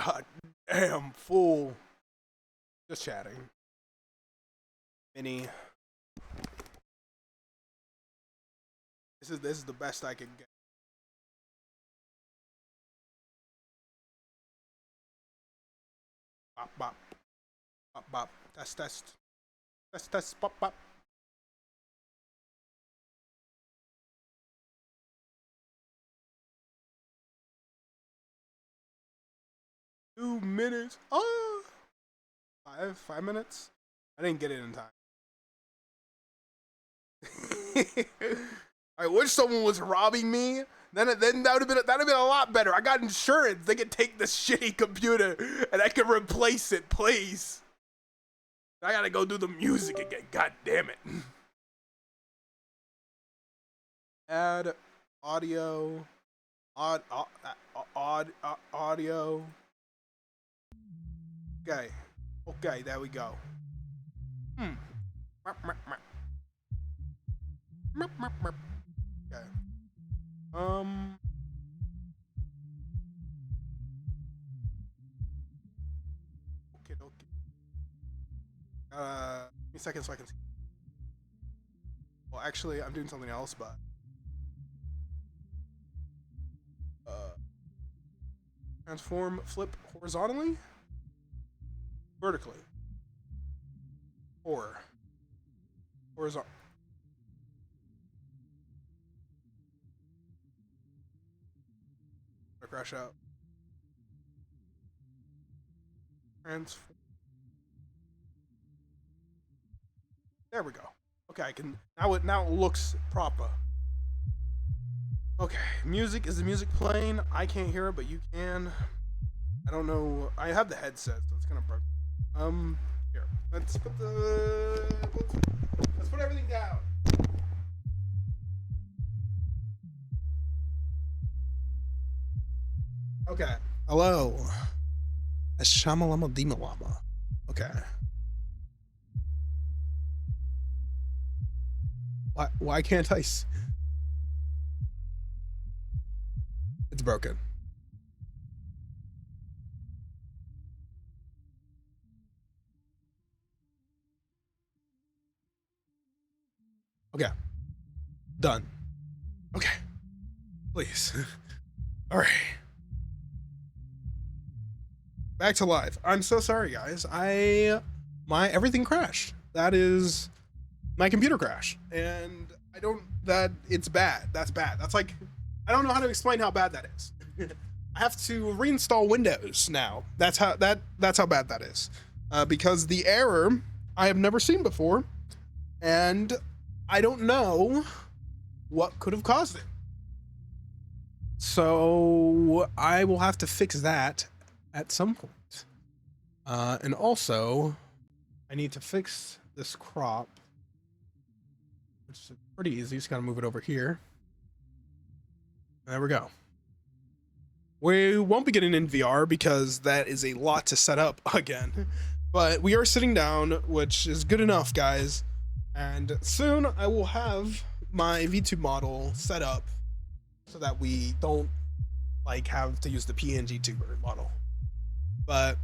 God damn, fool. Just chatting. Mini. This is the best I can get. Bop bop. Bop bop. Test test. Test test. Bop bop. Two minutes. Oh. 5 minutes? I didn't get it in time. I wish someone was robbing me. Then that would have been a lot better. I got insurance. They could take this shitty computer and I could replace it, please. I gotta go do the music again. God damn it. Add audio. Audio. Okay. Okay, there we go. Okay. Okay, okay. Give me a second so I can see. Well, actually, I'm doing something else, but transform, flip horizontally, vertically, or horizontal. Crash out. Transform. There we go. Okay, I can now. It looks proper. Okay, music, is the music playing? I can't hear it, but you can. I don't know. I have the headset, so it's kind of broken. Here. Let's put everything down. Okay. Hello. Shamalama Dimalama. Okay. Why can't I? It's broken. Okay. Done. Okay. Please. All right. Back to live. I'm so sorry, guys. My everything crashed. That is my computer crashed, and it's bad. That's bad. That's like, I don't know how to explain how bad that is. I have to reinstall Windows now. That's how bad that is. Because the error I have never seen before, and I don't know what could have caused it. So I will have to fix that at some point. And also, I need to fix this crop, which is pretty easy. Just gotta move it over here. There we go. We won't be getting in VR because that is a lot to set up again. But we are sitting down, which is good enough, guys. And soon I will have my VTube model set up so that we don't like have to use the PNG tuber model. But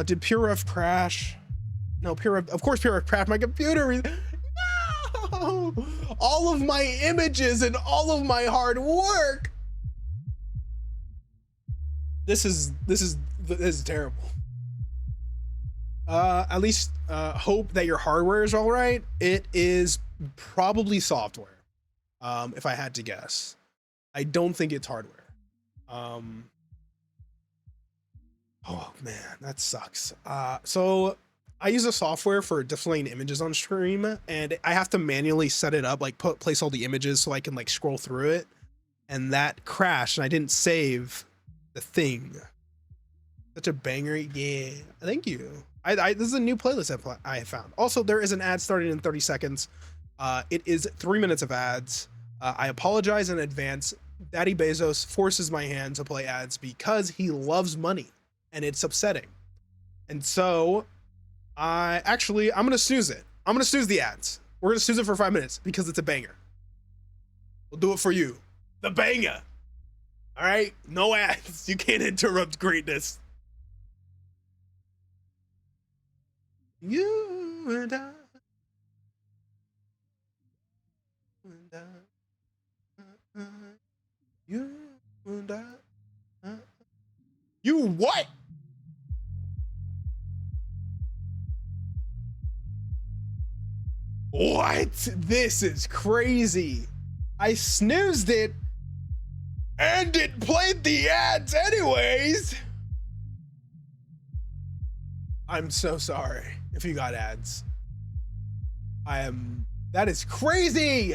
did PureRef crash? No, PureRef, of course PureRef crashed. My computer no! All of my images and all of my hard work. This is terrible. At least hope that your hardware is all right. It is probably software. If I had to guess, I don't think it's hardware. Oh man, that sucks. So I use a software for displaying images on stream, and I have to manually set it up, like place all the images so I can like scroll through it, and that crashed, and I didn't save the thing. Such a banger. Yeah, thank you. This is a new playlist I found. Also, there is an ad starting in 30 seconds. It is 3 minutes of ads. I apologize in advance. Daddy Bezos forces my hand to play ads because he loves money, and it's upsetting. And so I'm gonna snooze it. I'm gonna snooze the ads. We're gonna snooze it for 5 minutes because it's a banger. We'll do it for you. The banger. All right, no ads. You can't interrupt greatness. You and I. You and I. You what? What? This is crazy. I snoozed it and it played the ads anyways. I'm so sorry if you got ads. That is crazy.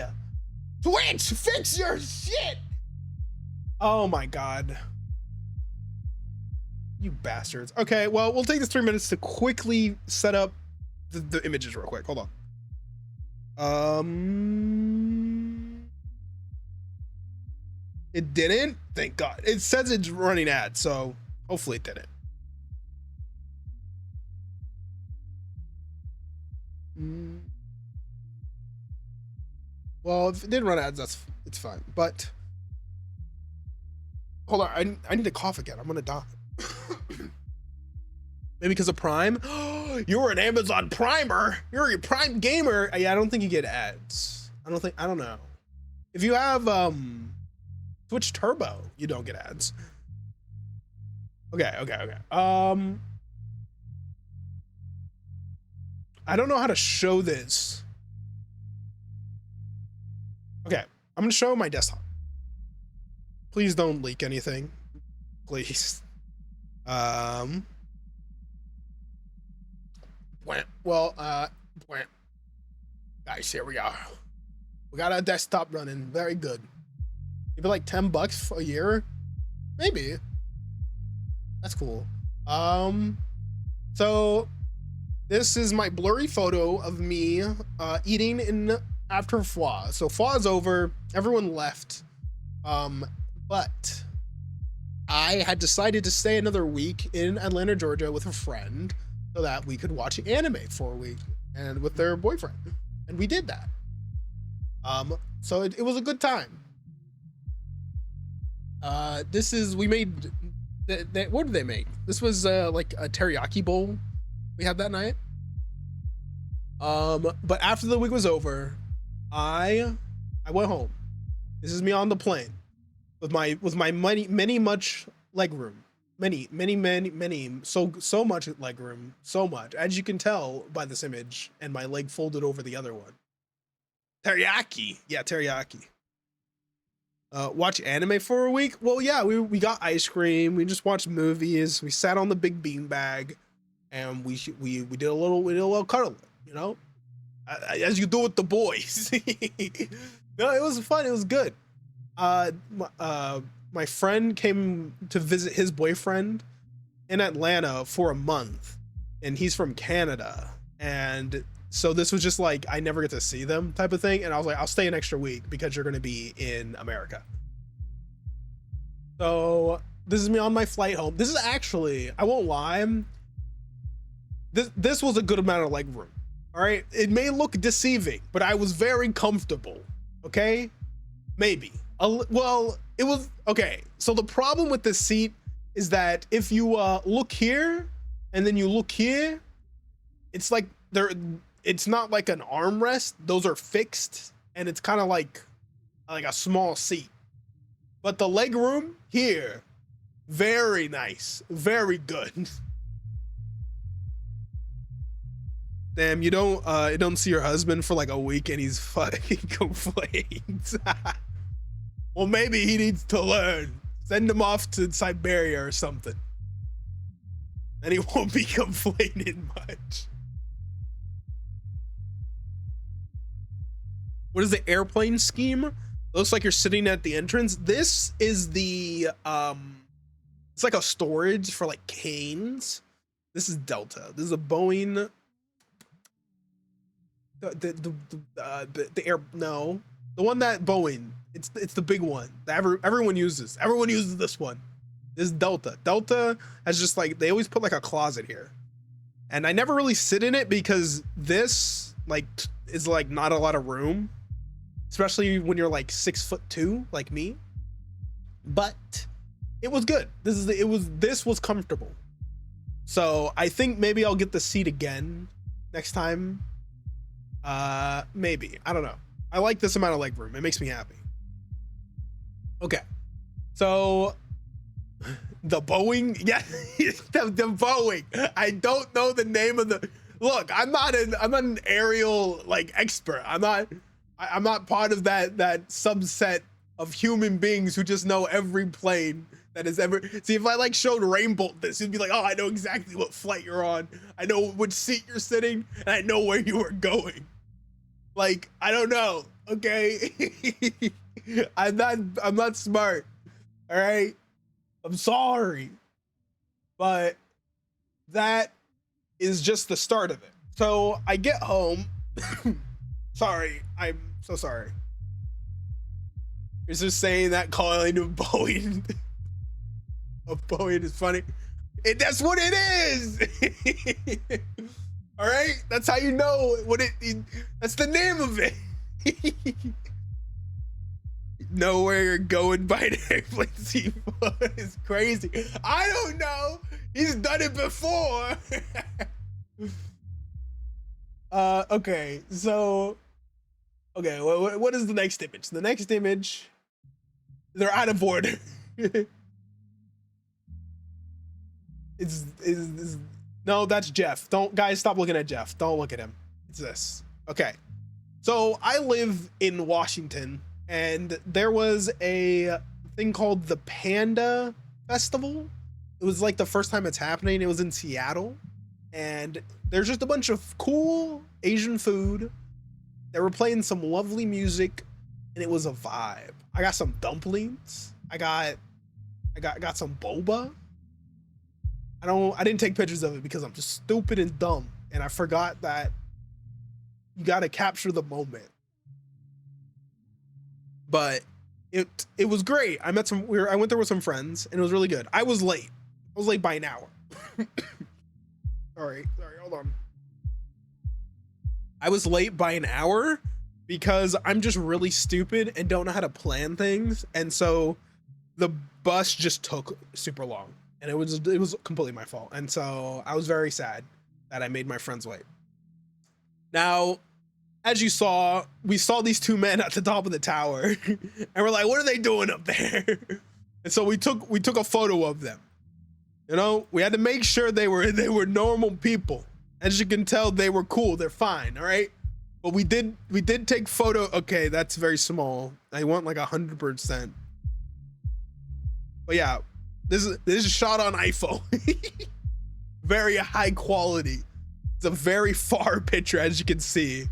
Twitch, fix your shit. Oh my God. You bastards. Okay, well, we'll take this 3 minutes to quickly set up the images real quick. Hold on. It didn't? Thank God. It says it's running ads, so hopefully it didn't. Well, if it did run ads, it's fine. But hold on, I need to cough again. I'm gonna die. Maybe because of Prime. You're an Amazon Primer. You're a Prime gamer. Yeah, I don't think you get ads. I don't know. If you have Twitch Turbo, you don't get ads. Okay. I don't know how to show this. Okay, I'm gonna show my desktop. Please don't leak anything. Please. Well, guys, here we are. We got our desktop running. Very good. Maybe like $10 a year? Maybe. That's cool. So this is my blurry photo of me eating in after FWA. So FWA is over. Everyone left. But I had decided to stay another week in Atlanta, Georgia with a friend so that we could watch anime for a week and with their boyfriend. And we did that. So it was a good time. We made, what did they make? This was like a teriyaki bowl we had that night. But after the week was over, I went home. This is me on the plane with my much leg room. Many, so much leg room, so much. As you can tell by this image, and my leg folded over the other one. Teriyaki. Yeah, teriyaki. Watch anime for a week? Well, yeah, we got ice cream, we just watched movies, we sat on the big beanbag, and we did a little cuddling, you know? As you do with the boys. No, it was fun, it was good. My friend came to visit his boyfriend in Atlanta for a month, and he's from Canada. And so this was just like, I never get to see them type of thing. And I was like, I'll stay an extra week because you're going to be in America. So this is me on my flight home. This is actually, I won't lie, this was a good amount of leg room. All right. It may look deceiving, but I was very comfortable. Okay. Maybe. Well, it was okay. So the problem with this seat is that if you look here and then you look here, it's like it's not like an armrest. Those are fixed, and it's kind of like a small seat. But the leg room here, very nice, very good. Damn, you don't see your husband for like a week and he's fucking complains. Well, maybe he needs to learn. Send him off to Siberia or something. And he won't be complaining much. What is the airplane scheme? Looks like you're sitting at the entrance. This is the, it's like a storage for like canes. This is Delta. This is a Boeing. The one that Boeing. It's the big one that everyone uses. Everyone uses this one. This is Delta. Delta has just like, they always put like a closet here. And I never really sit in it because this like is like not a lot of room. Especially when you're like 6'2", like me. but it was good. This was comfortable. So I think maybe I'll get the seat again next time. Maybe, I don't know. I like this amount of leg room. It makes me happy. Okay, so the Boeing, yeah, the Boeing. I don't know the name of the. Look, I'm not an aerial like expert. I'm not part of that subset of human beings who just know every plane that has ever. See, if I like showed Rainbow this, you'd be like, oh, I know exactly what flight you're on. I know which seat you're sitting, and I know where you are going. Like, I don't know. Okay, I'm not smart. All right, I'm sorry, but that is just the start of it. So I get home. Sorry, I'm so sorry. It's just saying that calling a Boeing a Boeing is funny. That's what it is. All right, that's how you know what that's the name of it. Know where you're going by an airplane C4 is crazy. I don't know. He's done it before. Okay, so okay, what is the next image? The next image, they're out of order. It's no, that's Jeff. Guys, stop looking at Jeff. Don't look at him. It's this. Okay, so I live in Washington, and there was a thing called the Panda Festival. It was like the first time it's happening. It was in Seattle, and there's just a bunch of cool Asian food. They were playing some lovely music, and it was a vibe. I got some dumplings. I got some boba. I didn't take pictures of it because I'm just stupid and dumb, and I forgot that you got to capture the moment. But it was great. I went there with some friends, and it was really good. I was late by an hour. Sorry, hold on. I was late by an hour because I'm just really stupid and don't know how to plan things, and so the bus just took super long, and it was completely my fault, and so I was very sad that I made my friends wait. Now, as you saw, we saw these two men at the top of the tower, and we're like, what are they doing up there? And so we took a photo of them. You know, we had to make sure they were normal people. As you can tell, they were cool. They're fine. All right. But we did take photo. Okay, that's very small. I want like 100%. But yeah, this is shot on iPhone. Very high quality. It's a very far picture, as you can see.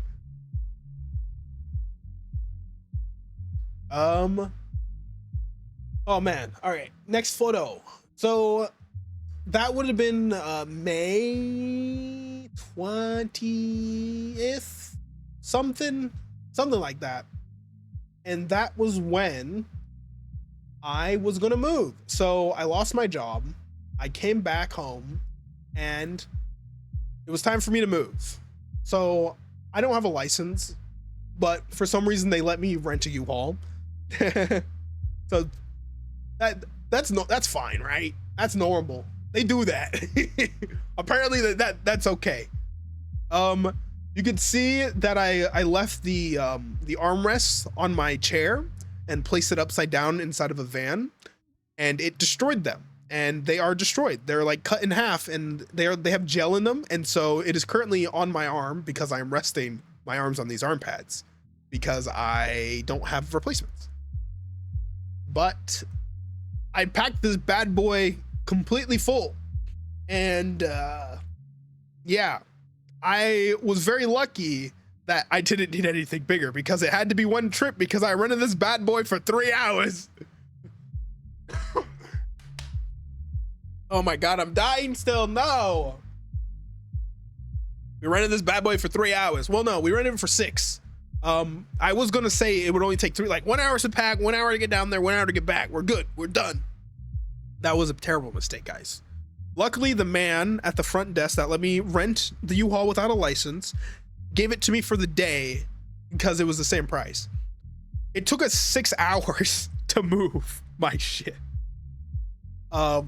Oh man. All right. Next photo. So that would have been May 20th, something like that. And that was when I was gonna move. So I lost my job. I came back home, and it was time for me to move. So I don't have a license, but for some reason they let me rent a U-Haul. So that's fine, right? That's normal. They do that. Apparently that's okay. You can see that I left the armrests on my chair and placed it upside down inside of a van, and it destroyed them. And they are destroyed. They're like cut in half, and they have gel in them, and so it is currently on my arm because I'm resting my arms on these arm pads because I don't have replacements. But I packed this bad boy completely full, and yeah, I was very lucky that I didn't need anything bigger because it had to be one trip because I rented this bad boy for 3 hours. Oh my god, I'm dying still. No, we rented this bad boy for 3 hours. Well, no, we rented it for 6. I was gonna say it would only take 3, like 1 hour to pack, 1 hour to get down there, 1 hour to get back. We're good. We're done. That was a terrible mistake, guys. Luckily, the man at the front desk that let me rent the U-Haul without a license gave it to me for the day because it was the same price. It took us 6 hours to move my shit. That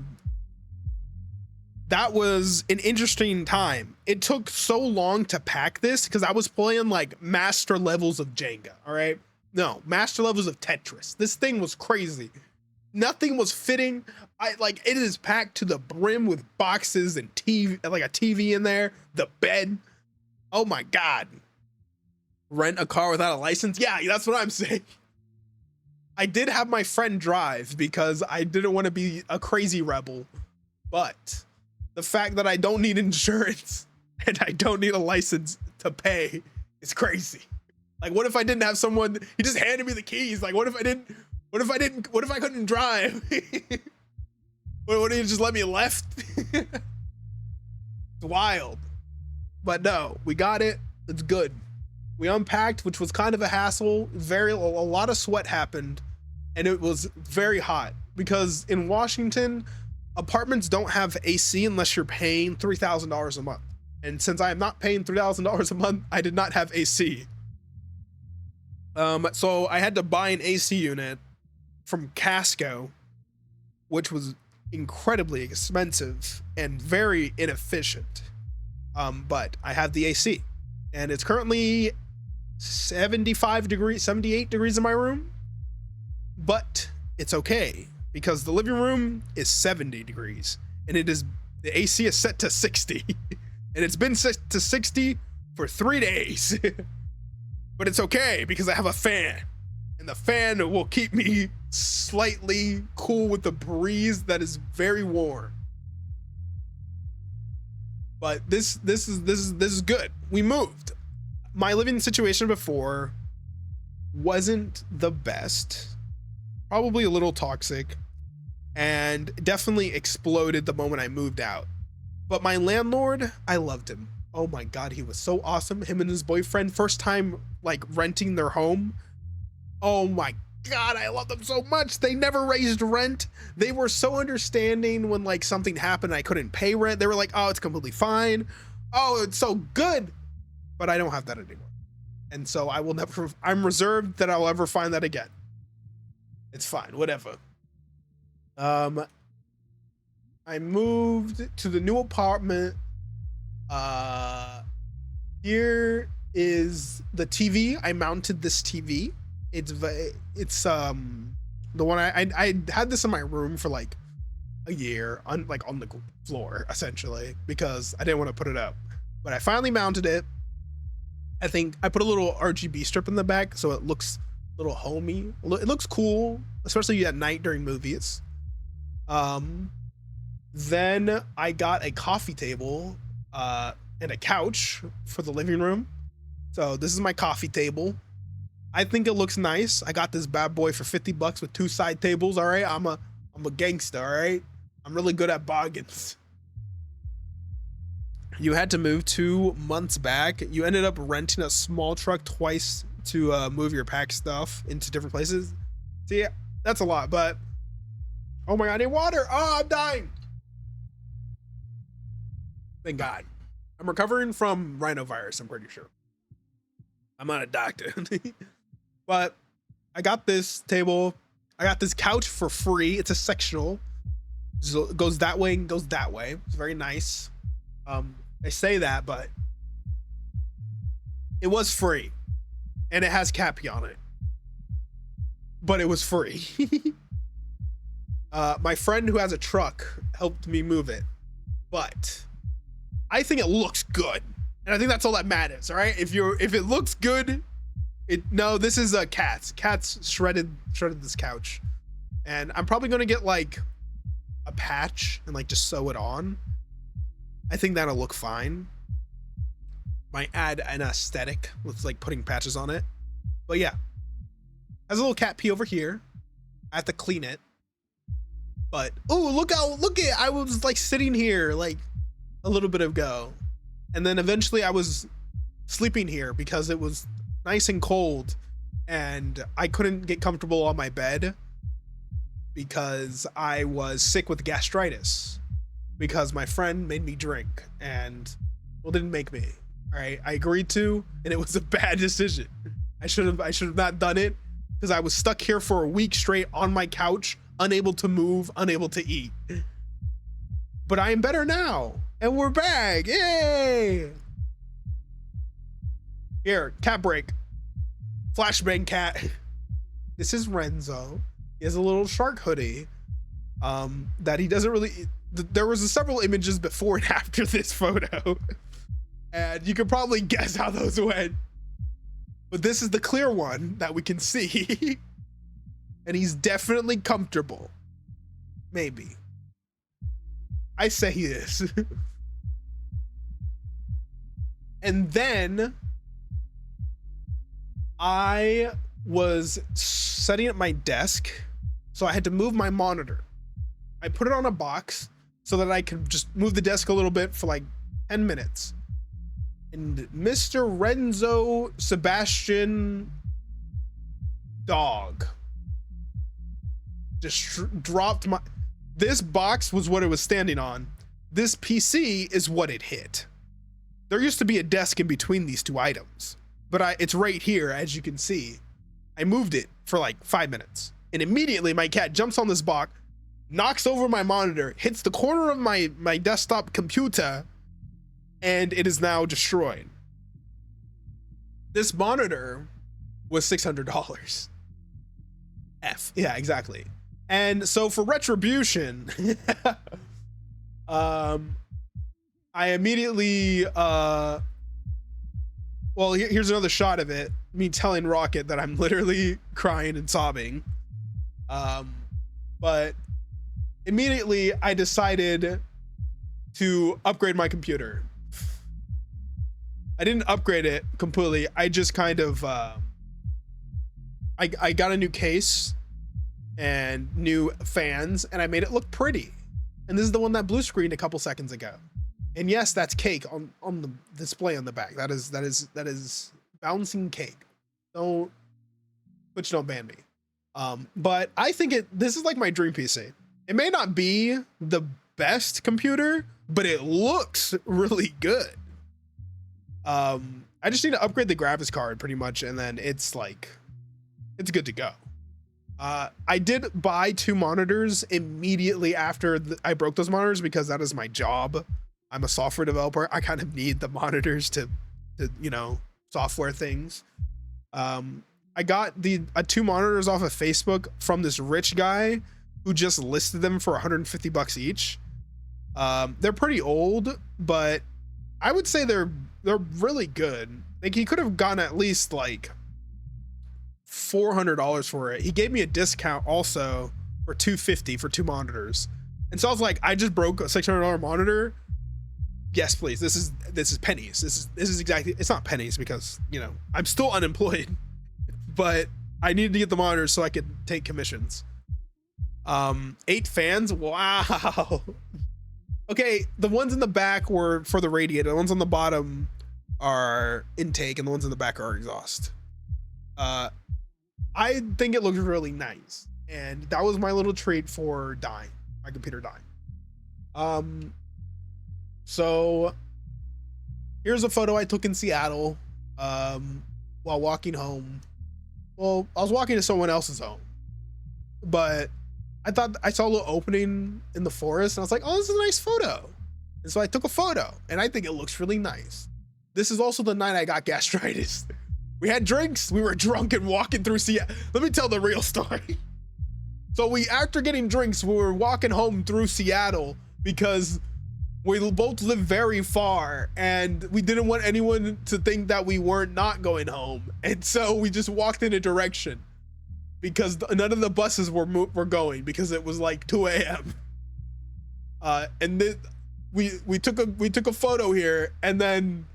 was an interesting time. It took so long to pack this because I was playing like master levels of Jenga, all right? No, master levels of Tetris. This thing was crazy. Nothing was fitting. It is packed to the brim with boxes and TV, like a TV in there, the bed. Oh my God. Rent a car without a license? Yeah, that's what I'm saying. I did have my friend drive because I didn't want to be a crazy rebel, but the fact that I don't need insurance and I don't need a license to pay is crazy. Like, what if I didn't have someone, he just handed me the keys? Like, what if I couldn't drive? What if he just let me left? It's wild. But no, we got it. It's good. We unpacked, which was kind of a hassle. A lot of sweat happened, and it was very hot because in Washington, apartments don't have AC unless you're paying $3,000 a month. And since I am not paying $3,000 a month, I did not have AC. So I had to buy an AC unit from Casco, which was incredibly expensive and very inefficient. But I have the AC, and it's currently 78 degrees in my room, but it's okay because the living room is 70 degrees and the AC is set to 60 and it's been set to 60 for 3 days. But it's okay because I have a fan, and the fan will keep me slightly cool with the breeze that is very warm. But this is good. We moved. My living situation before wasn't the best, probably a little toxic, and definitely exploded the moment I moved out. But my landlord, I loved him. Oh my God, he was so awesome. Him and his boyfriend, first time like renting their home. Oh my God, I love them so much. They never raised rent. They were so understanding when like something happened and I couldn't pay rent. They were like, oh, it's completely fine. Oh, it's so good. But I don't have that anymore. And so I'm reserved that I'll ever find that again. It's fine, whatever. I moved to the new apartment. Here is the TV. I mounted this TV. It's the one I had this in my room for like a year on the floor essentially because I didn't want to put it up, but I finally mounted it. I think I put a little RGB strip in the back so it looks a little homey. It looks cool, especially at night during movies. Then I got a coffee table and a couch for the living room. So this is my coffee table. I think it looks nice. I got this bad boy for $50 with 2 side tables. All right, I'm a gangster. All right, I'm really good at bargains. You had to move 2 months back. You ended up renting a small truck twice to move your pack stuff into different places. See, that's a lot, but oh my God, I need water. Oh, I'm dying. Thank God. I'm recovering from rhinovirus, I'm pretty sure. I'm not a doctor. But I got this table. I got this couch for free. It's a sectional. So it goes that way and goes that way. It's very nice. I say that, but it was free. And it has Cappy on it. But it was free. My friend who has a truck helped me move it. But I think it looks good. And I think that's all that matters, all right? If it looks good, this is a Cat's. Cat's shredded this couch. And I'm probably gonna get like a patch and like just sew it on. I think that'll look fine. Might add an aesthetic with like putting patches on it. But yeah. Has a little cat pee over here. I have to clean it. But look at I was like sitting here like a little bit ago. And then eventually I was sleeping here because it was nice and cold and I couldn't get comfortable on my bed because I was sick with gastritis because my friend made me drink and didn't make me. All right, I agreed to, and it was a bad decision. I should have not done it. because I was stuck here for a week straight on my couch, unable to move, unable to eat. But I am better now, and we're back. Yay! Here, cat break. Flashbang cat. This is Renzo. He has a little shark hoodie that he doesn't really... There was several images before and after this photo, and you could probably guess how those went. But this is the clear one that we can see. And he's definitely comfortable. Maybe. I say he is. And then I was setting up my desk, so I had to move my monitor. I put it on a box so that I could just move the desk a little bit for like 10 minutes. And Mr. Renzo Sebastian Dog just dropped my... This box was what it was standing on. This PC is what it hit. There used to be a desk in between these two items, but it's right here, as you can see. I moved it for like 5 minutes, and immediately my cat jumps on this box, knocks over my monitor, hits the corner of my desktop computer, and it is now destroyed. This monitor was $600. Yeah, exactly. And so for retribution, I immediately, well, here's another shot of it. Me telling Rocket that I'm literally crying and sobbing. But immediately I decided to upgrade my computer. I didn't upgrade it completely. I just kind of, I got a new case and new fans, and I made it look pretty. And this is the one that blue screened a couple seconds ago. And yes, that's cake on the display on the back. That is bouncing cake. Don't ban me. But I think this is like my dream PC. It may not be the best computer, but it looks really good. I just need to upgrade the graphics card pretty much, and then it's good to go. I did buy 2 monitors immediately after I broke those monitors, because that is my job. I'm a software developer. I kind of need the monitors to software things. I got 2 monitors off of Facebook from this rich guy who just listed them for $150 each. They're pretty old, but I would say they're really good. Like, he could have gotten at least like $400 for it. He gave me a discount also for $250 for 2 monitors. And so I was like, I just broke a $600 monitor. Yes, please. This is pennies. This is exactly, it's not pennies because, I'm still unemployed, but I needed to get the monitors so I could take commissions. 8 fans. Wow. Okay. The ones in the back were for the radiator. The ones on the bottom are intake, and the ones in the back are exhaust. I think it looks really nice, and that was my little treat for my computer dying. So here's a photo I took in Seattle while walking home. Well, I was walking to someone else's home, but I thought I saw a little opening in the forest, and I was like, oh, this is a nice photo. And so I took a photo, and I think it looks really nice. This is also the night I got gastritis. We had drinks, we were drunk and walking through Seattle. Let me tell the real story. So after getting drinks, we were walking home through Seattle because we both live very far, and we didn't want anyone to think that we weren't not going home. And so we just walked in a direction because none of the buses were going, because it was like 2 a.m. And then we took a photo here, and then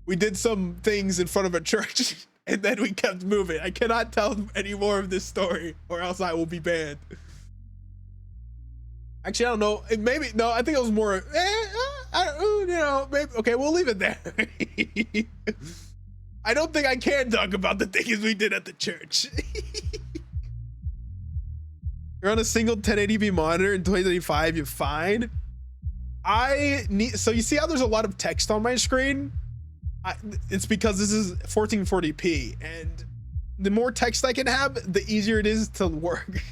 we did some things in front of a church, and then we kept moving. I cannot tell any more of this story, or else I will be banned. Actually, I don't know. No, I think it was more, maybe. Okay, we'll leave it there. I don't think I can talk about the things we did at the church. You're on a single 1080p monitor in 2025, you're fine. So you see how there's a lot of text on my screen? It's because this is 1440p, and the more text I can have, the easier it is to work.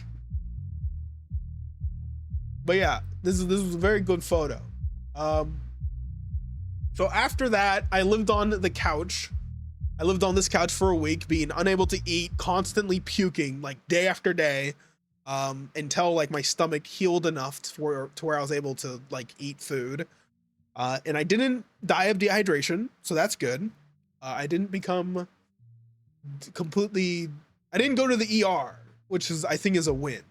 But yeah, this was a very good photo. So after that, I lived on the couch. I lived on this couch for a week, being unable to eat, constantly puking like day after day, until like my stomach healed enough to where I was able to like eat food. And I didn't die of dehydration, so that's good. I didn't become completely. I didn't go to the ER, which is I think is a win.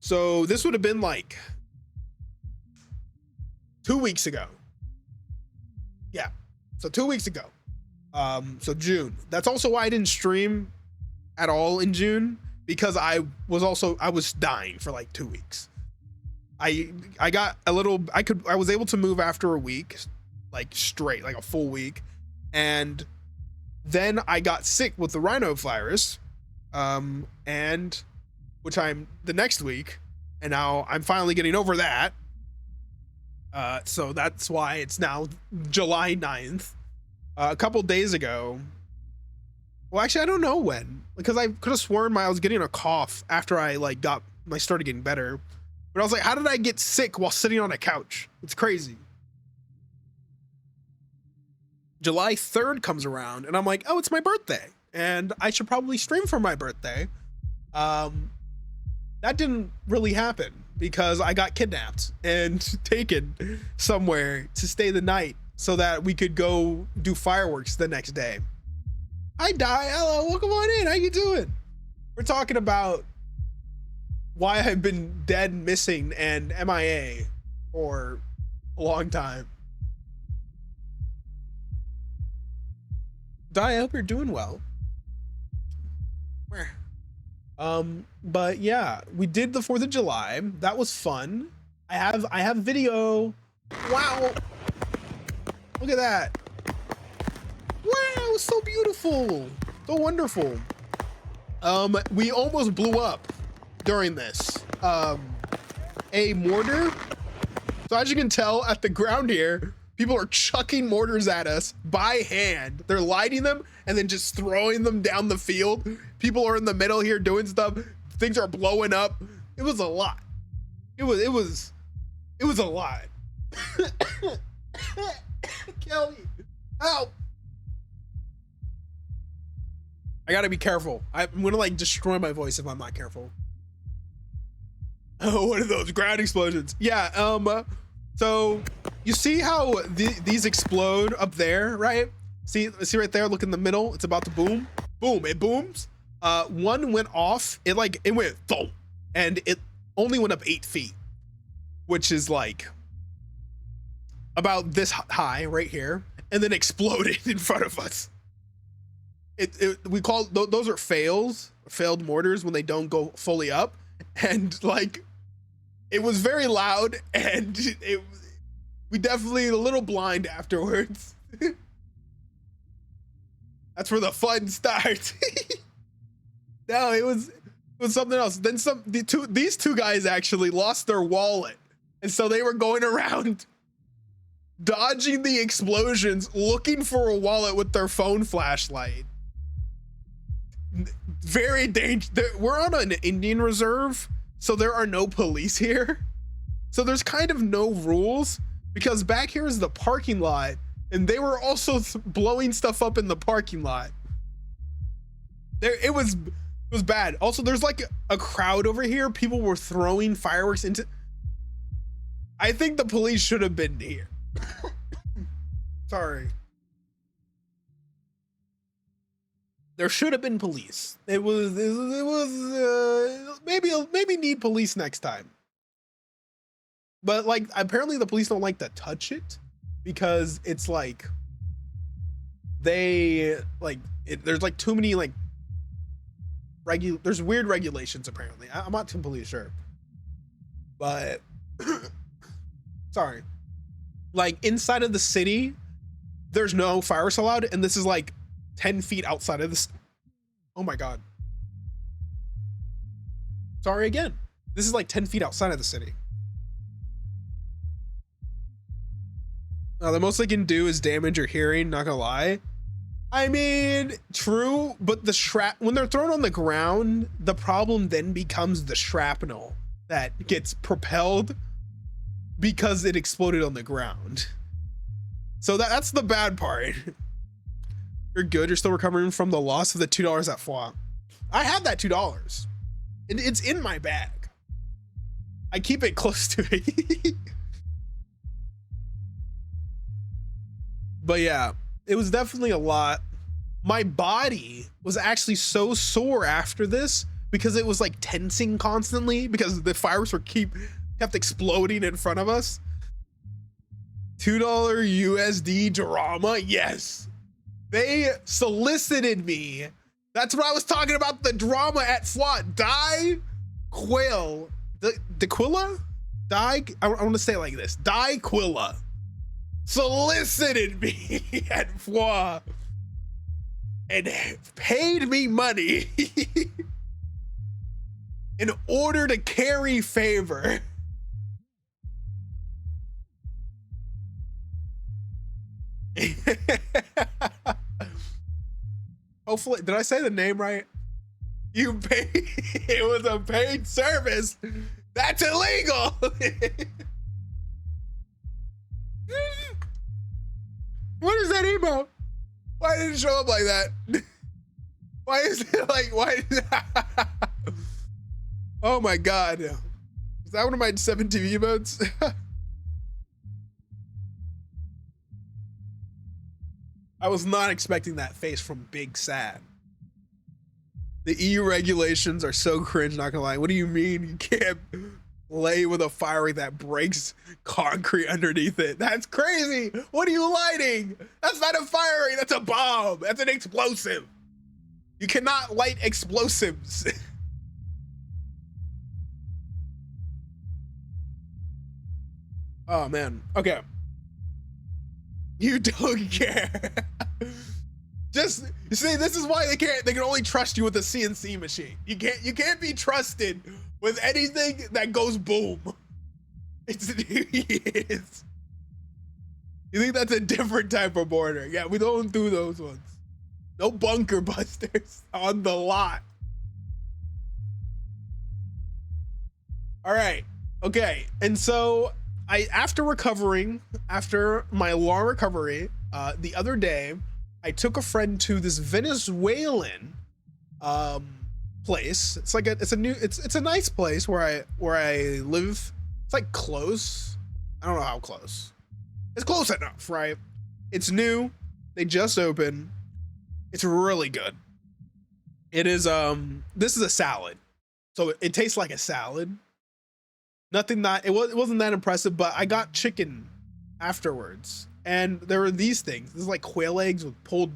So this would have been like 2 weeks ago. Yeah, so 2 weeks ago. So June. That's also why I didn't stream at all in June, because I was dying for like 2 weeks. I got a little. I was able to move after a week, like straight, like a full week, and then I got sick with the rhinovirus, and which I'm the next week, and now I'm finally getting over that. So that's why it's now July 9th. A couple days ago. Well, actually, I don't know when, because I could have sworn I was getting a cough after I like started getting better. But I was like, how did I get sick while sitting on a couch? It's crazy. July 3rd comes around and I'm like, oh, it's my birthday and I should probably stream for my birthday. That didn't really happen because I got kidnapped and taken somewhere to stay the night so that we could go do fireworks the next day. Hi, Di. Hello, welcome on in. How you doing? We're talking about why I've been dead, missing, and MIA for a long time. Di, I hope you're doing well. But yeah, we did the 4th of July. That was fun. I have video. Wow. Look at that. Wow, it was so beautiful. So wonderful. We almost blew up during this. A mortar. So as you can tell at the ground here, people are chucking mortars at us by hand. They're lighting them and then just throwing them down the field. People are in the middle here doing stuff. Things are blowing up. It was a lot. It was a lot. Kelly, help. I gotta be careful. I'm gonna like destroy my voice if I'm not careful. Oh, one of those ground explosions. Yeah, so you see how these explode up there, right? See right there, look in the middle, it's about to boom. Boom, it booms. One went off, it went boom, and it only went up 8 feet, which is like about this high right here, and then exploded in front of us. We call those are failed mortars when they don't go fully up, and like it was very loud, and we definitely a little blind afterwards. That's where the fun starts. No, it was something else. Then these two guys actually lost their wallet, and so they were going around dodging the explosions, looking for a wallet with their phone flashlight. Very dangerous. We're on an Indian reserve, so there are no police here. So there's kind of no rules, because back here is the parking lot, and they were also blowing stuff up in the parking lot. It was bad. Also, there's like a crowd over here. People were throwing fireworks into. I think the police should have been here. Sorry. There should have been police. It was maybe need police next time. But like apparently the police don't like to touch it, because it's like there's like too many like there's weird regulations apparently. I'm not completely sure. But sorry. Like inside of the city, there's no fireworks allowed, and this is like 10 feet outside of this. Oh my God. Sorry again. This is like 10 feet outside of the city. The most they can do is damage your hearing, not gonna lie. I mean, true, but the when they're thrown on the ground, the problem then becomes the shrapnel that gets propelled because it exploded on the ground. So that's the bad part. You're good. You're still recovering from the loss of the $2 at FWA. I had that $2. It's in my bag. I keep it close to me. But yeah, it was definitely a lot. My body was actually so sore after this because it was like tensing constantly because the fireworks were kept exploding in front of us. $2 USD drama. Yes. They solicited me. That's what I was talking about. The drama at FWA. Daquilla? I want to say it like this. Daquilla solicited me at FWA and paid me money in order to carry favor. Hopefully, did I say the name right? You paid. It was a paid service. That's illegal. What is that emote? Why did it show up like that? Why is it like, why? Oh my God. Is that one of my 7 TV emotes? I was not expecting that face from Big Sad. The EU regulations are so cringe, not gonna lie. What do you mean you can't play with a firework that breaks concrete underneath it? That's crazy. What are you lighting? That's not a firework, that's a bomb. That's an explosive. You cannot light explosives. Oh man, okay. You don't care. Just, you see, this is why they can only trust you with a CNC machine. You can't be trusted with anything that goes boom. You think that's a different type of mortar? Yeah, we don't do those ones. No bunker busters on the lot. All right, okay, and so after my long recovery, the other day, I took a friend to this Venezuelan place. It's like it's a nice place where I live. It's like close. I don't know how close. It's close enough, right? It's new. They just opened. It's really good. It is this is a salad. So it tastes like a salad. It wasn't that impressive, but I got chicken afterwards. And there were these things. This is like quail eggs with pulled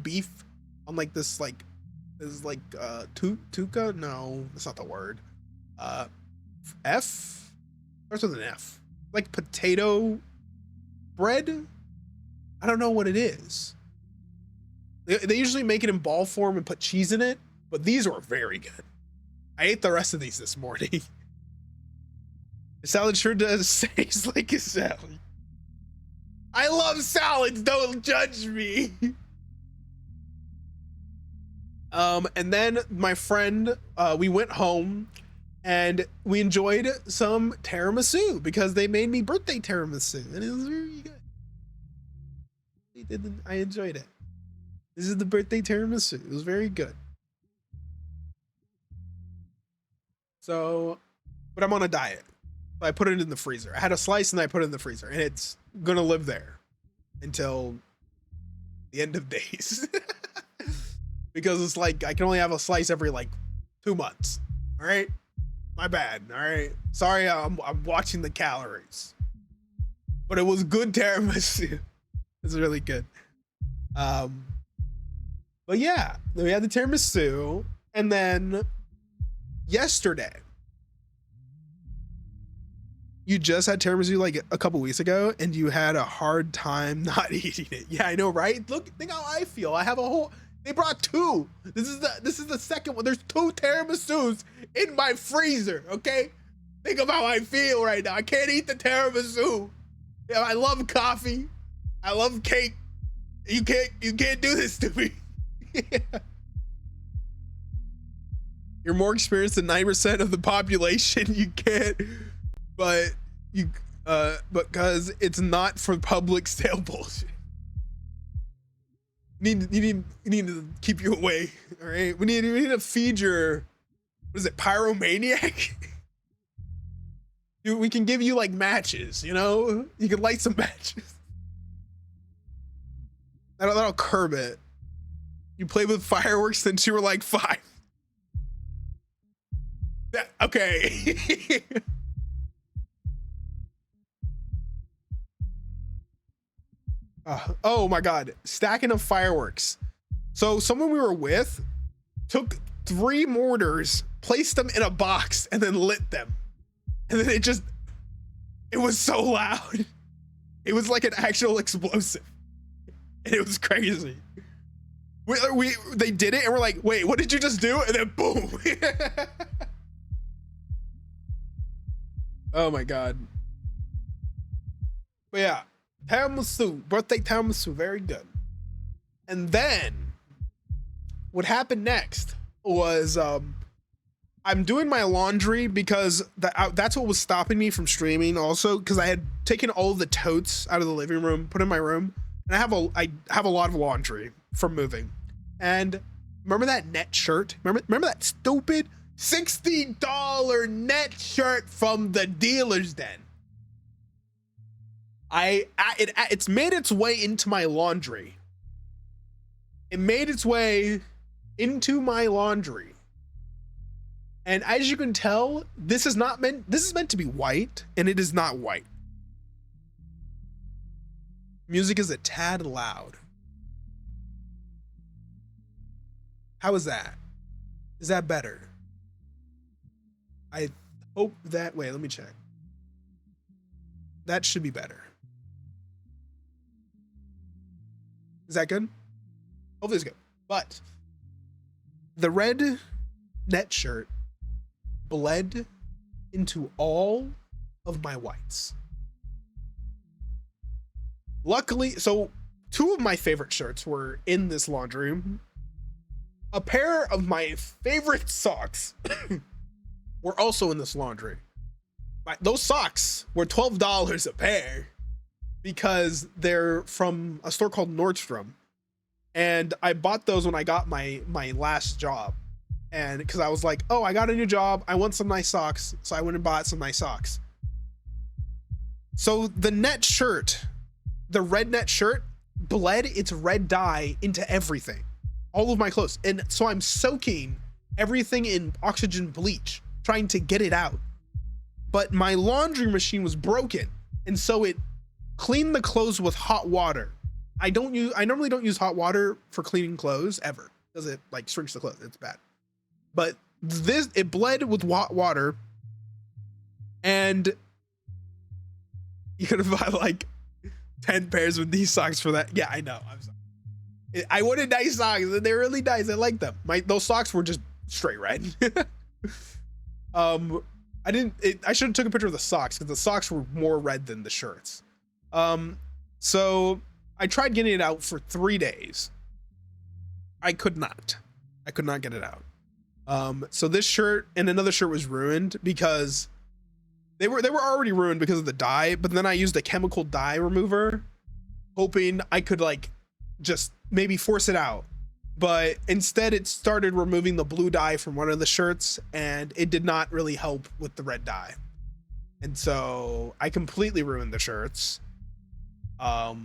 beef on like this tuca? No, that's not the word. F? Starts with an F. Like potato bread? I don't know what it is. They usually make it in ball form and put cheese in it, but these were very good. I ate the rest of these this morning. The salad sure does taste like a salad. I love salads, don't judge me. And then my friend, we went home and we enjoyed some tiramisu because they made me birthday tiramisu and it was very good. I enjoyed it. This is the birthday tiramisu. It was very good. So, but I'm on a diet. I put it in the freezer. I had a slice and I put it in the freezer and it's gonna live there until the end of days. Because it's like I can only have a slice every like 2 months. All right, my bad. All right, sorry. I'm watching the calories, but it was good tiramisu. It's really good. But yeah, we had the tiramisu, and then yesterday. You just had tiramisu like a couple weeks ago and you had a hard time not eating it. Yeah, I know, right? Think how I feel. I have they brought 2. This is the second one. There's 2 tiramisus in my freezer, okay? Think of how I feel right now. I can't eat the tiramisu. Yeah, I love coffee. I love cake. You can't do this to me. You're more experienced than 90% of the population. You can't, but because it's not for public sale bullshit. You need to keep you away. All right, we need to feed your, what is it, pyromaniac? We can give you like matches, you know? You can light some matches. That'll curb it. You played with fireworks since you were like 5. Okay. Oh my God, stacking of fireworks. So someone we were with took 3 mortars, placed them in a box, and then lit them. And then it was so loud. It was like an actual explosive. And it was crazy. They did it and we're like, wait, what did you just do? And then boom. Oh my God. But yeah, tiramisu, birthday tiramisu, very good. And then what happened next was I'm doing my laundry because that's what was stopping me from streaming also, because I had taken all the totes out of the living room, put in my room, and I have a lot of laundry from moving. And remember that net shirt? Remember that stupid $60 net shirt from the dealer's den? It's made its way into my laundry. It made its way into my laundry. And as you can tell, this is meant to be white, and it is not white. Music is a tad loud. How is that? Is that better? I hope that, wait, let me check. That should be better. Is that good? Hopefully it's good. But the red net shirt bled into all of my whites. Luckily, so 2 of my favorite shirts were in this laundry room. A pair of my favorite socks were also in this laundry. Those socks were $12 a pair because they're from a store called Nordstrom. And I bought those when I got my last job. And because I was like, oh, I got a new job, I want some nice socks. So I went and bought some nice socks. So the net shirt, the red net shirt, bled its red dye into everything. All of my clothes. And so I'm soaking everything in oxygen bleach, trying to get it out. But my laundry machine was broken. And so it cleaned the clothes with hot water. I normally don't use hot water for cleaning clothes ever, because it like shrinks the clothes. It's bad. But it bled with hot water, and you could have bought like 10 pairs with these socks for that. Yeah, I know. I'm sorry. I wanted nice socks. They're really nice. I like them. Those socks were just straight red. I should have took a picture of the socks because the socks were more red than the shirts. So I tried getting it out for 3 days. I could not get it out. So this shirt and another shirt was ruined because they were already ruined because of the dye, but then I used a chemical dye remover, hoping I could like just maybe force it out. But instead it started removing the blue dye from one of the shirts, and it did not really help with the red dye. And so I completely ruined the shirts. Yeah.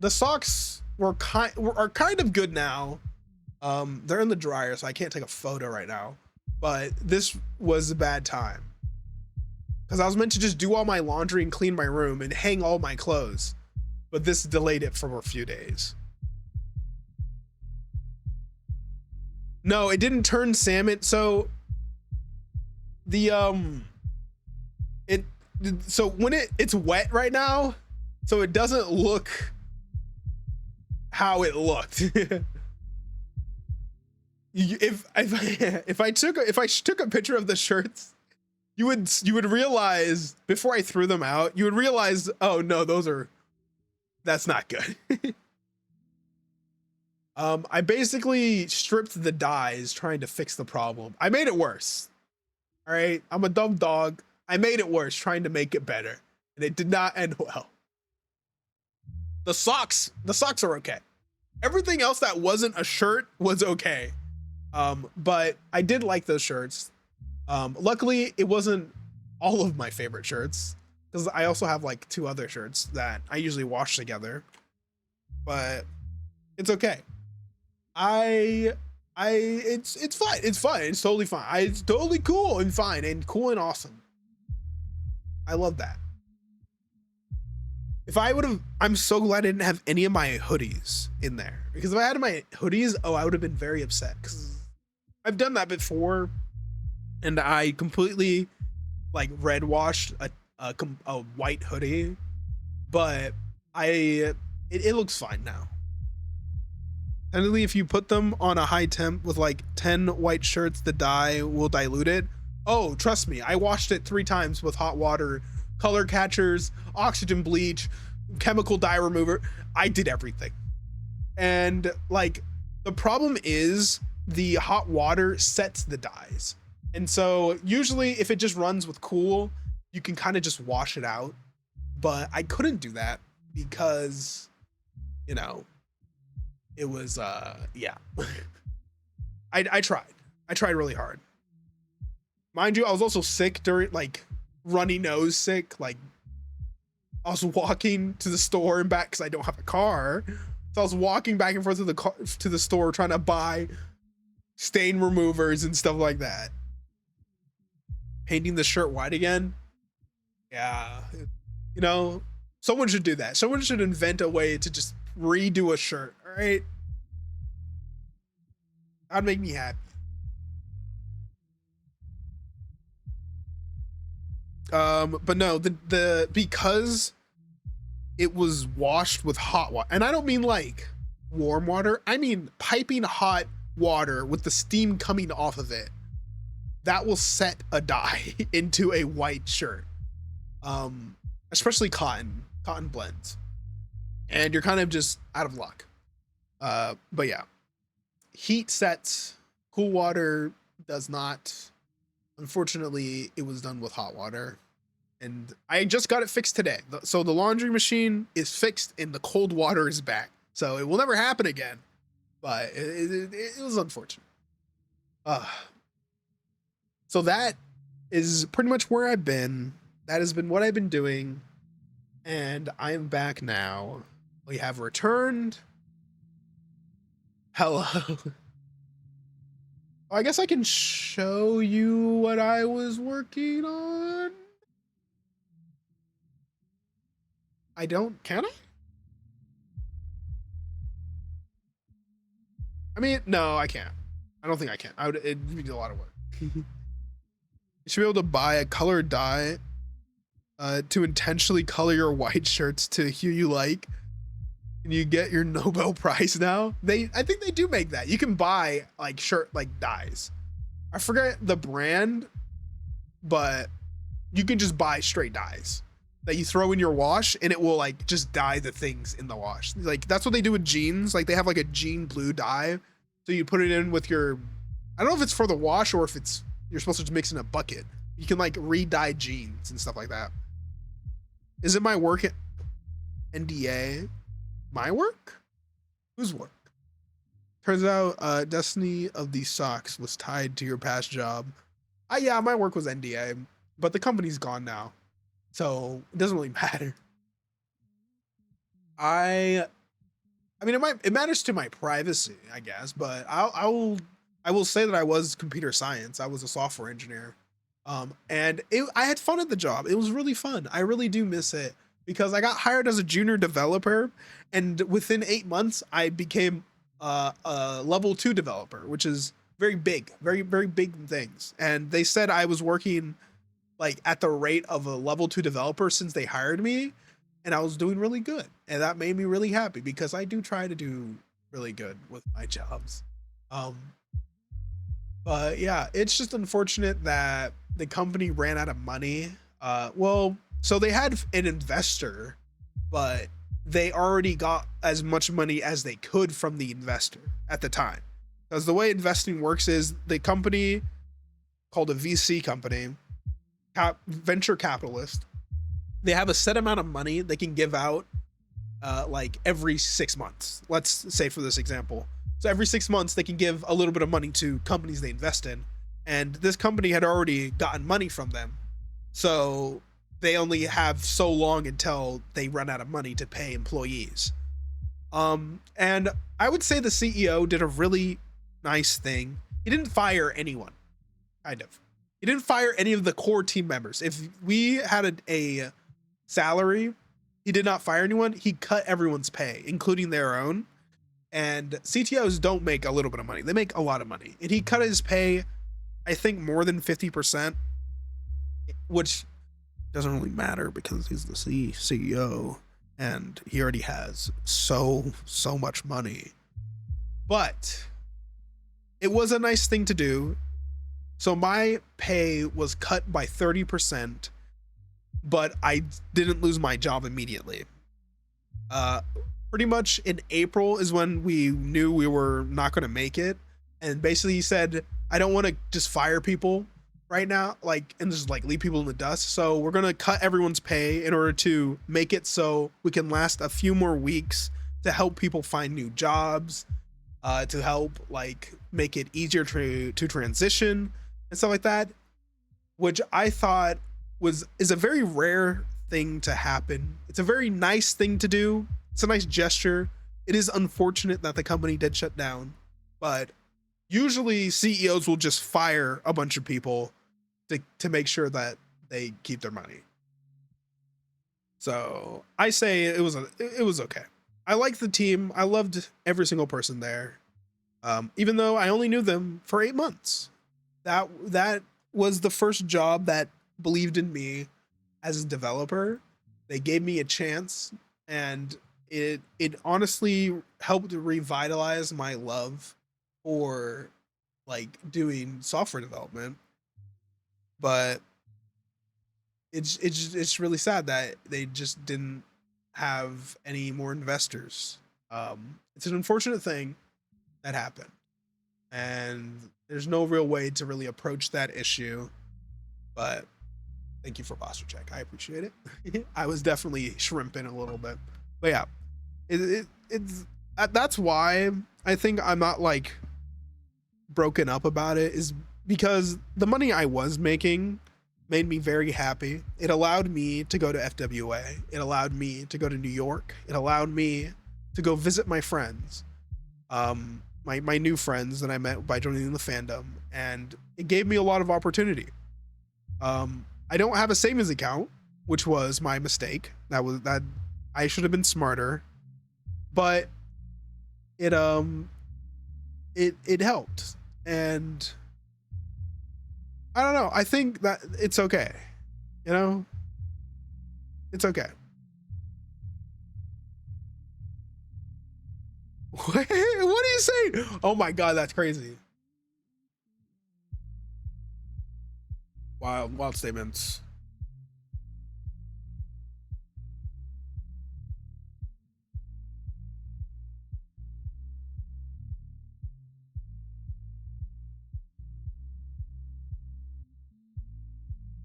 The socks are kind of good now. They're in the dryer, so I can't take a photo right now. But this was a bad time, because I was meant to just do all my laundry and clean my room and hang all my clothes, but this delayed it for a few days. No, it didn't turn salmon. So so when it's wet right now, so it doesn't look how it looked. If I took a picture of the shirts you would realize before I threw them out, you would realize, oh no, that's not good. I basically stripped the dies trying to fix the problem. I made it worse. All right, I'm a dumb dog. I made it worse trying to make it better, and it did not end well. The socks are okay. Everything else that wasn't a shirt was okay. But I did like those shirts. Luckily, it wasn't all of my favorite shirts because I also have like 2 other shirts that I usually wash together. But it's okay. It's fine. It's fine. It's totally fine. It's totally cool and fine and cool and awesome. I love that. If I would have, I'm so glad I didn't have any of my hoodies in there, because if I had my hoodies, I would have been very upset because I've done that before, and I completely like red washed a white hoodie, but it looks fine now. Technically, if you put them on a high temp with like 10 white shirts, the dye will dilute it. Oh, trust me, I washed it 3 times with hot water, color catchers, oxygen bleach, chemical dye remover. I did everything. And like, the problem is the hot water sets the dyes. And so usually if it just runs with cool, you can kind of just wash it out. But I couldn't do that because, you know, it was, yeah. I tried really hard. Mind you, I was also sick during, like, runny nose sick. Like, I was walking to the store and back because I don't have a car. So I was walking back and forth to the store trying to buy stain removers and stuff like that. Painting the shirt white again. Yeah. You know, someone should do that. Someone should invent a way to just redo a shirt, all right? That'd make me happy. But no, because it was washed with hot water, and I don't mean like warm water, I mean piping hot water with the steam coming off of it, that will set a dye into a white shirt. Especially cotton blends, and you're kind of just out of luck. But yeah, heat sets, cool water does not. Unfortunately, it was done with hot water, and I just got it fixed today. So the laundry machine is fixed and the cold water is back. So it will never happen again, but it was unfortunate. So that is pretty much where I've been. That has been what I've been doing, and I am back now. We have returned. Hello. I guess I can show you what I was working on. Can I? I mean, no, I can't. I don't think I can. It'd be a lot of work. You should be able to buy a colored dye to intentionally color your white shirts to hue you like. And you get your Nobel Prize now. I think they do make that. You can buy like shirt like dyes. I forget the brand, but you can just buy straight dyes that you throw in your wash and it will like just dye the things in the wash. Like that's what they do with jeans. Like they have like a jean blue dye. So you put it in with your, I don't know if it's for the wash or if you're supposed to just mix in a bucket. You can like re-dye jeans and stuff like that. Is it my work at NDA? My work? Whose work? Turns out Destiny of these socks was tied to your past job. Yeah, my work was NDA, but the company's gone now. So it doesn't really matter. I mean it matters to my privacy, I guess, but I will say that I was computer science. I was a software engineer. And I had fun at the job. It was really fun. I really do miss it because I got hired as a junior developer, and within 8 months I became a level 2 developer, which is very big, very, very big things. And they said I was working like at the rate of a level 2 developer since they hired me, and I was doing really good. And that made me really happy because I do try to do really good with my jobs. But yeah, it's just unfortunate that the company ran out of money. Well, so they had an investor, but they already got as much money as they could from the investor at the time. Because the way investing works is the company called a VC company, venture capitalist, they have a set amount of money they can give out like every 6 months. Let's say for this example. So every 6 months they can give a little bit of money to companies they invest in. And this company had already gotten money from them. So they only have so long until they run out of money to pay employees. And I would say the CEO did a really nice thing. He didn't fire anyone, kind of. He didn't fire any of the core team members. If we had a salary, he did not fire anyone. He cut everyone's pay, including their own. And CTOs don't make a little bit of money. They make a lot of money. And he cut his pay, I think, more than 50%, which doesn't really matter because he's the CEO and he already has so much money. But it was a nice thing to do. So my pay was cut by 30%, but I didn't lose my job immediately. Pretty much in April is when we knew we were not going to make it. And basically he said, I don't want to just fire people right now, like, and just like leave people in the dust. So we're going to cut everyone's pay in order to make it so we can last a few more weeks to help people find new jobs, to help like make it easier to transition and stuff like that, which I thought is a very rare thing to happen. It's a very nice thing to do. It's a nice gesture. It is unfortunate that the company did shut down, but usually CEOs will just fire a bunch of people to make sure that they keep their money. So I say it was okay. I liked the team. I loved every single person there. Even though I only knew them for 8 months. That was the first job that believed in me as a developer. They gave me a chance, and it honestly helped to revitalize my love for like doing software development. But it's really sad that they just didn't have any more investors. It's an unfortunate thing that happened, and there's no real way to really approach that issue. But thank you for posture check. I appreciate it. I was definitely shrimping a little bit, but yeah, it's that's why I think I'm not like broken up about it, is because the money I was making made me very happy. It allowed me to go to FWA. It allowed me to go to New York. It allowed me to go visit my friends, my new friends that I met by joining the fandom, and it gave me a lot of opportunity. I don't have a savings account, which was my mistake. That I should have been smarter, but it helped, and I don't know. I think that it's okay. You know, it's okay. What are you saying? Oh my god, that's crazy. Wild statements.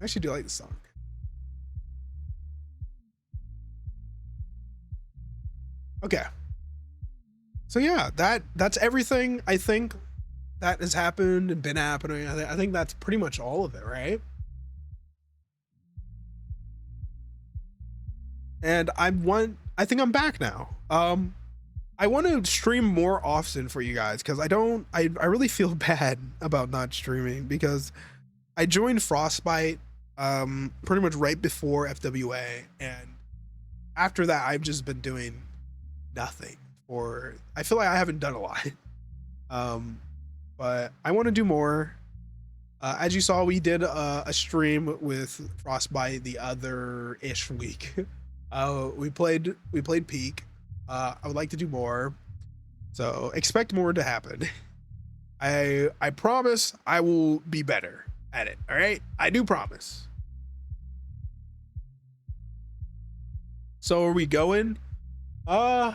I actually do like the song. Okay. So yeah, that's everything I think that has happened and been happening. I think that's pretty much all of it, right? And I think I'm back now. I want to stream more often for you guys, because I really feel bad about not streaming, because I joined Frostbite pretty much right before FWA, and after that I've just been doing nothing, or I feel like I haven't done a lot. But I want to do more. As you saw, we did a stream with Frostbite the other ish week. We played Peak. I would like to do more, so expect more to happen. I promise I will be better. at it. All right, I do promise. So are we going? I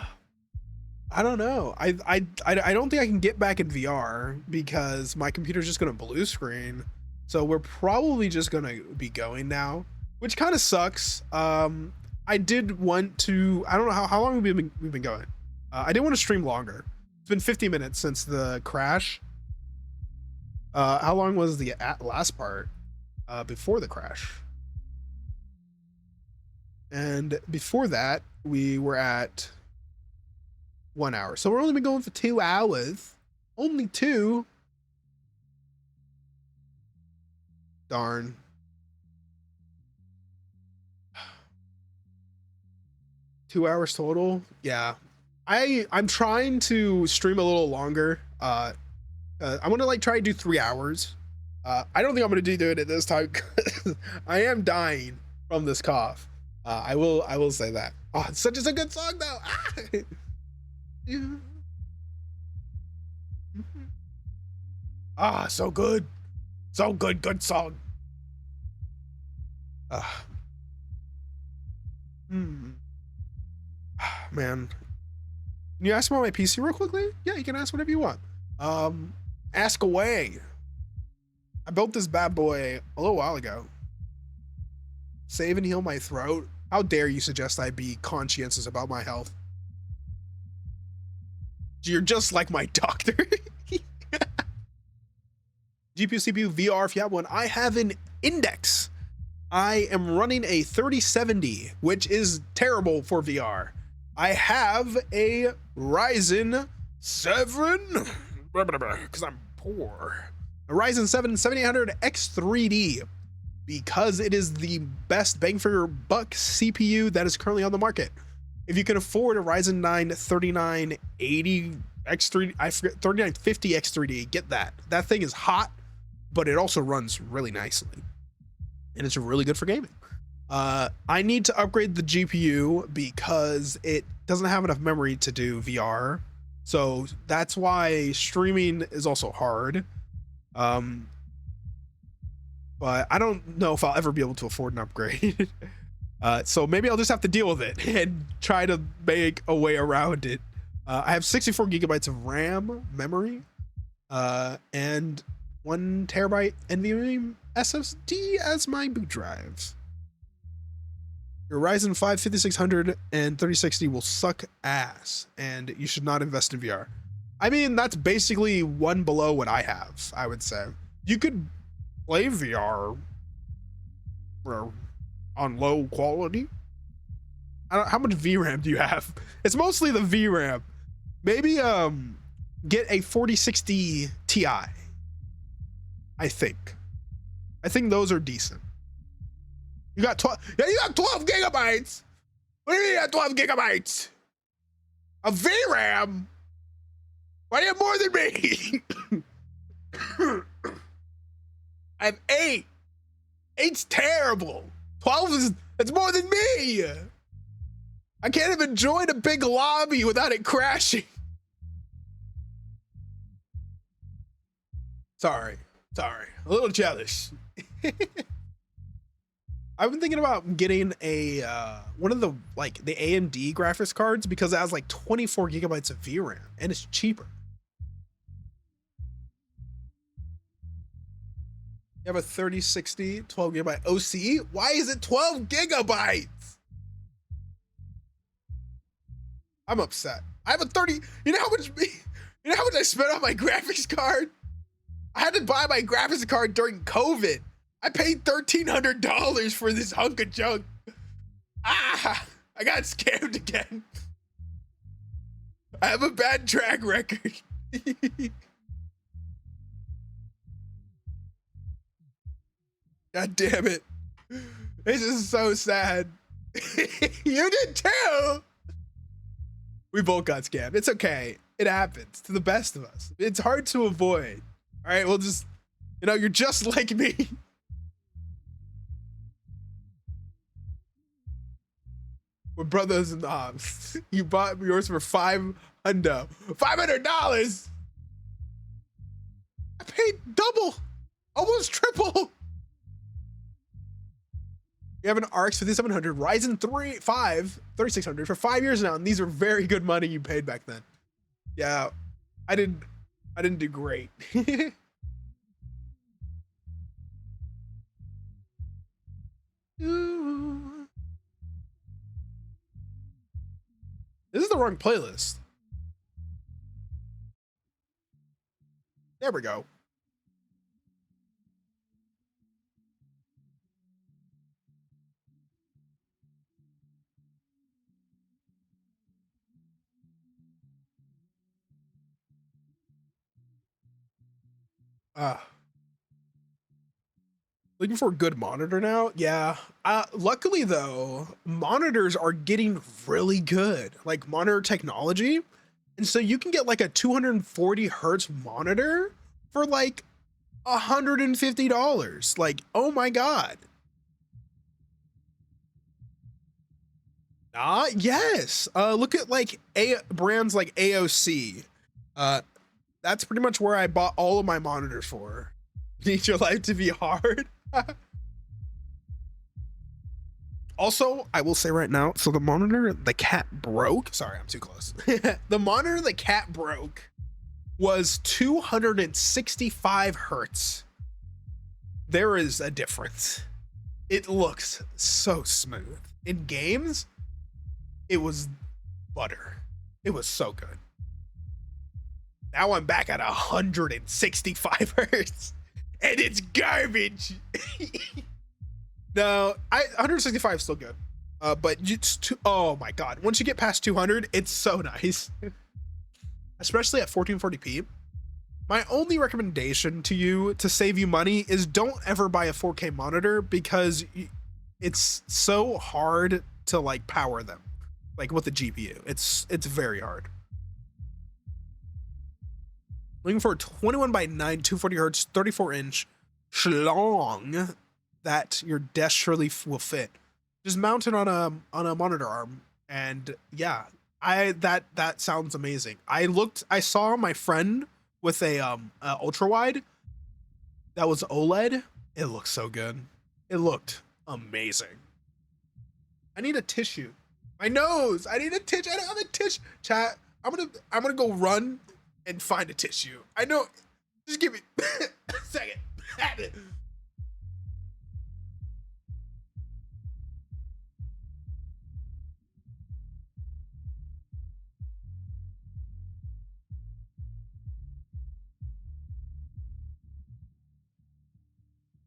don't know. I don't think I can get back in VR because my computer's just gonna blue screen. So we're probably just gonna be going now, which kind of sucks. I did want to. I don't know how long we've been going. I did want to stream longer. It's been 50 minutes since the crash. How long was the last part before the crash? And before that, we were at 1 hour. So we're only been going for 2 hours. Only 2. Darn. Two hours total. Yeah. I'm trying to stream a little longer. I want to like try to do 3 hours. I don't think I'm going to do it at this time. I am dying from this cough. I will say that. Oh, it's such a good song though. Yeah. Ah, so good. So good. Good song. Man. Can you ask about my PC real quickly? Yeah, you can ask whatever you want. Ask away. I built this bad boy a little while ago. Save and heal my throat. How dare you suggest I be conscientious about my health? You're just like my doctor. GPU, CPU, VR, if you have one. I have an Index. I am running a 3070, which is terrible for VR. I have a Ryzen 7, because I'm poor. A Ryzen 7 7800X3D, because it is the best bang for your buck CPU that is currently on the market. If you can afford a Ryzen 9 3980 X3D, I forget, 3950 X3D, get that. That thing is hot, but it also runs really nicely. And it's really good for gaming. I need to upgrade the GPU because it doesn't have enough memory to do VR. So that's why streaming is also hard. But I don't know if I'll ever be able to afford an upgrade. So maybe I'll just have to deal with it and try to make a way around it. I have 64 gigabytes of RAM memory, and 1 terabyte NVMe SSD as my boot drive. Your Ryzen 5 5600 and 3060 will suck ass, and you should not invest in VR. I mean, that's basically one below what I have, I would say. You could play VR on low quality. How much VRAM do you have? It's mostly the VRAM. Maybe get a 4060 Ti. I think those are decent. You got 12. Yeah, you got 12 gigabytes. What do you mean you got 12 gigabytes of VRAM? Why do you have more than me? I have 8. 8's terrible. 12 it's more than me. I can't even join a big lobby without it crashing. Sorry. A little jealous. I've been thinking about getting a one of the the AMD graphics cards because it has like 24 gigabytes of VRAM and it's cheaper. You have a 3060 12 gigabyte OC. Why is it 12 gigabytes? I'm upset. I have a 30. You know how much I spent on my graphics card? I had to buy my graphics card during COVID. I paid $1,300 for this hunk of junk. I got scammed again. I have a bad track record. God damn it. This is so sad. You did too. We both got scammed. It's okay. It happens to the best of us. It's hard to avoid. All right, we'll just, you're just like me. We're brothers in arms. You bought yours for $500. $500. I paid double Almost triple. You have an RX 5700, Ryzen 3600 for 5 years now, and these are very good money you paid back then. Yeah, I didn't do great. This is the wrong playlist. There we go. Looking for a good monitor now? Yeah. Luckily though, monitors are getting really good, like monitor technology. And so you can get like a 240 hertz monitor for like $150. Like, oh my God. Yes. Look at like brands like AOC. That's pretty much where I bought all of my monitors for. Need your life to be hard? Also, I will say right now, so the monitor the cat broke. Sorry, I'm too close. The monitor the cat broke was 265 hertz. There is a difference. It looks so smooth. In games, it was butter. It was so good. Now I'm back at 165 hertz, and it's garbage. No, 165 is still good. But it's oh my God. Once you get past 200, it's so nice. Especially at 1440p. My only recommendation to you to save you money is don't ever buy a 4K monitor because it's so hard to like power them. Like with the GPU. It's very hard. Looking for a 21:9, 240 hertz, 34-inch schlong that your desk surely will fit. Just mount it on a monitor arm, and yeah, that sounds amazing. I saw my friend with a ultra wide that was OLED. It looked so good. It looked amazing. I need a tissue. My nose. I need a tissue. I don't have a tissue. Chat. I'm gonna go run and find a tissue. I know. Just give me a second.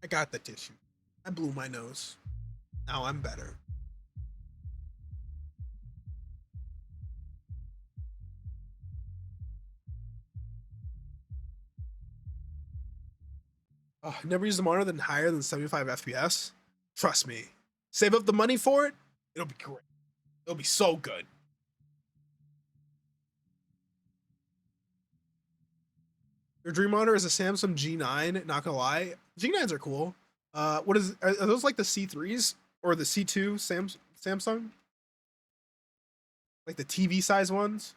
I got the tissue. I blew my nose. Now I'm better. Oh, never used a monitor than higher than 75 FPS. Trust me. Save up the money for it. It'll be great. It'll be so good. Your dream monitor is a Samsung G9. Not gonna lie, G9s are cool. What is? Are those like the C3s or the C2 Samsung? Like the TV size ones?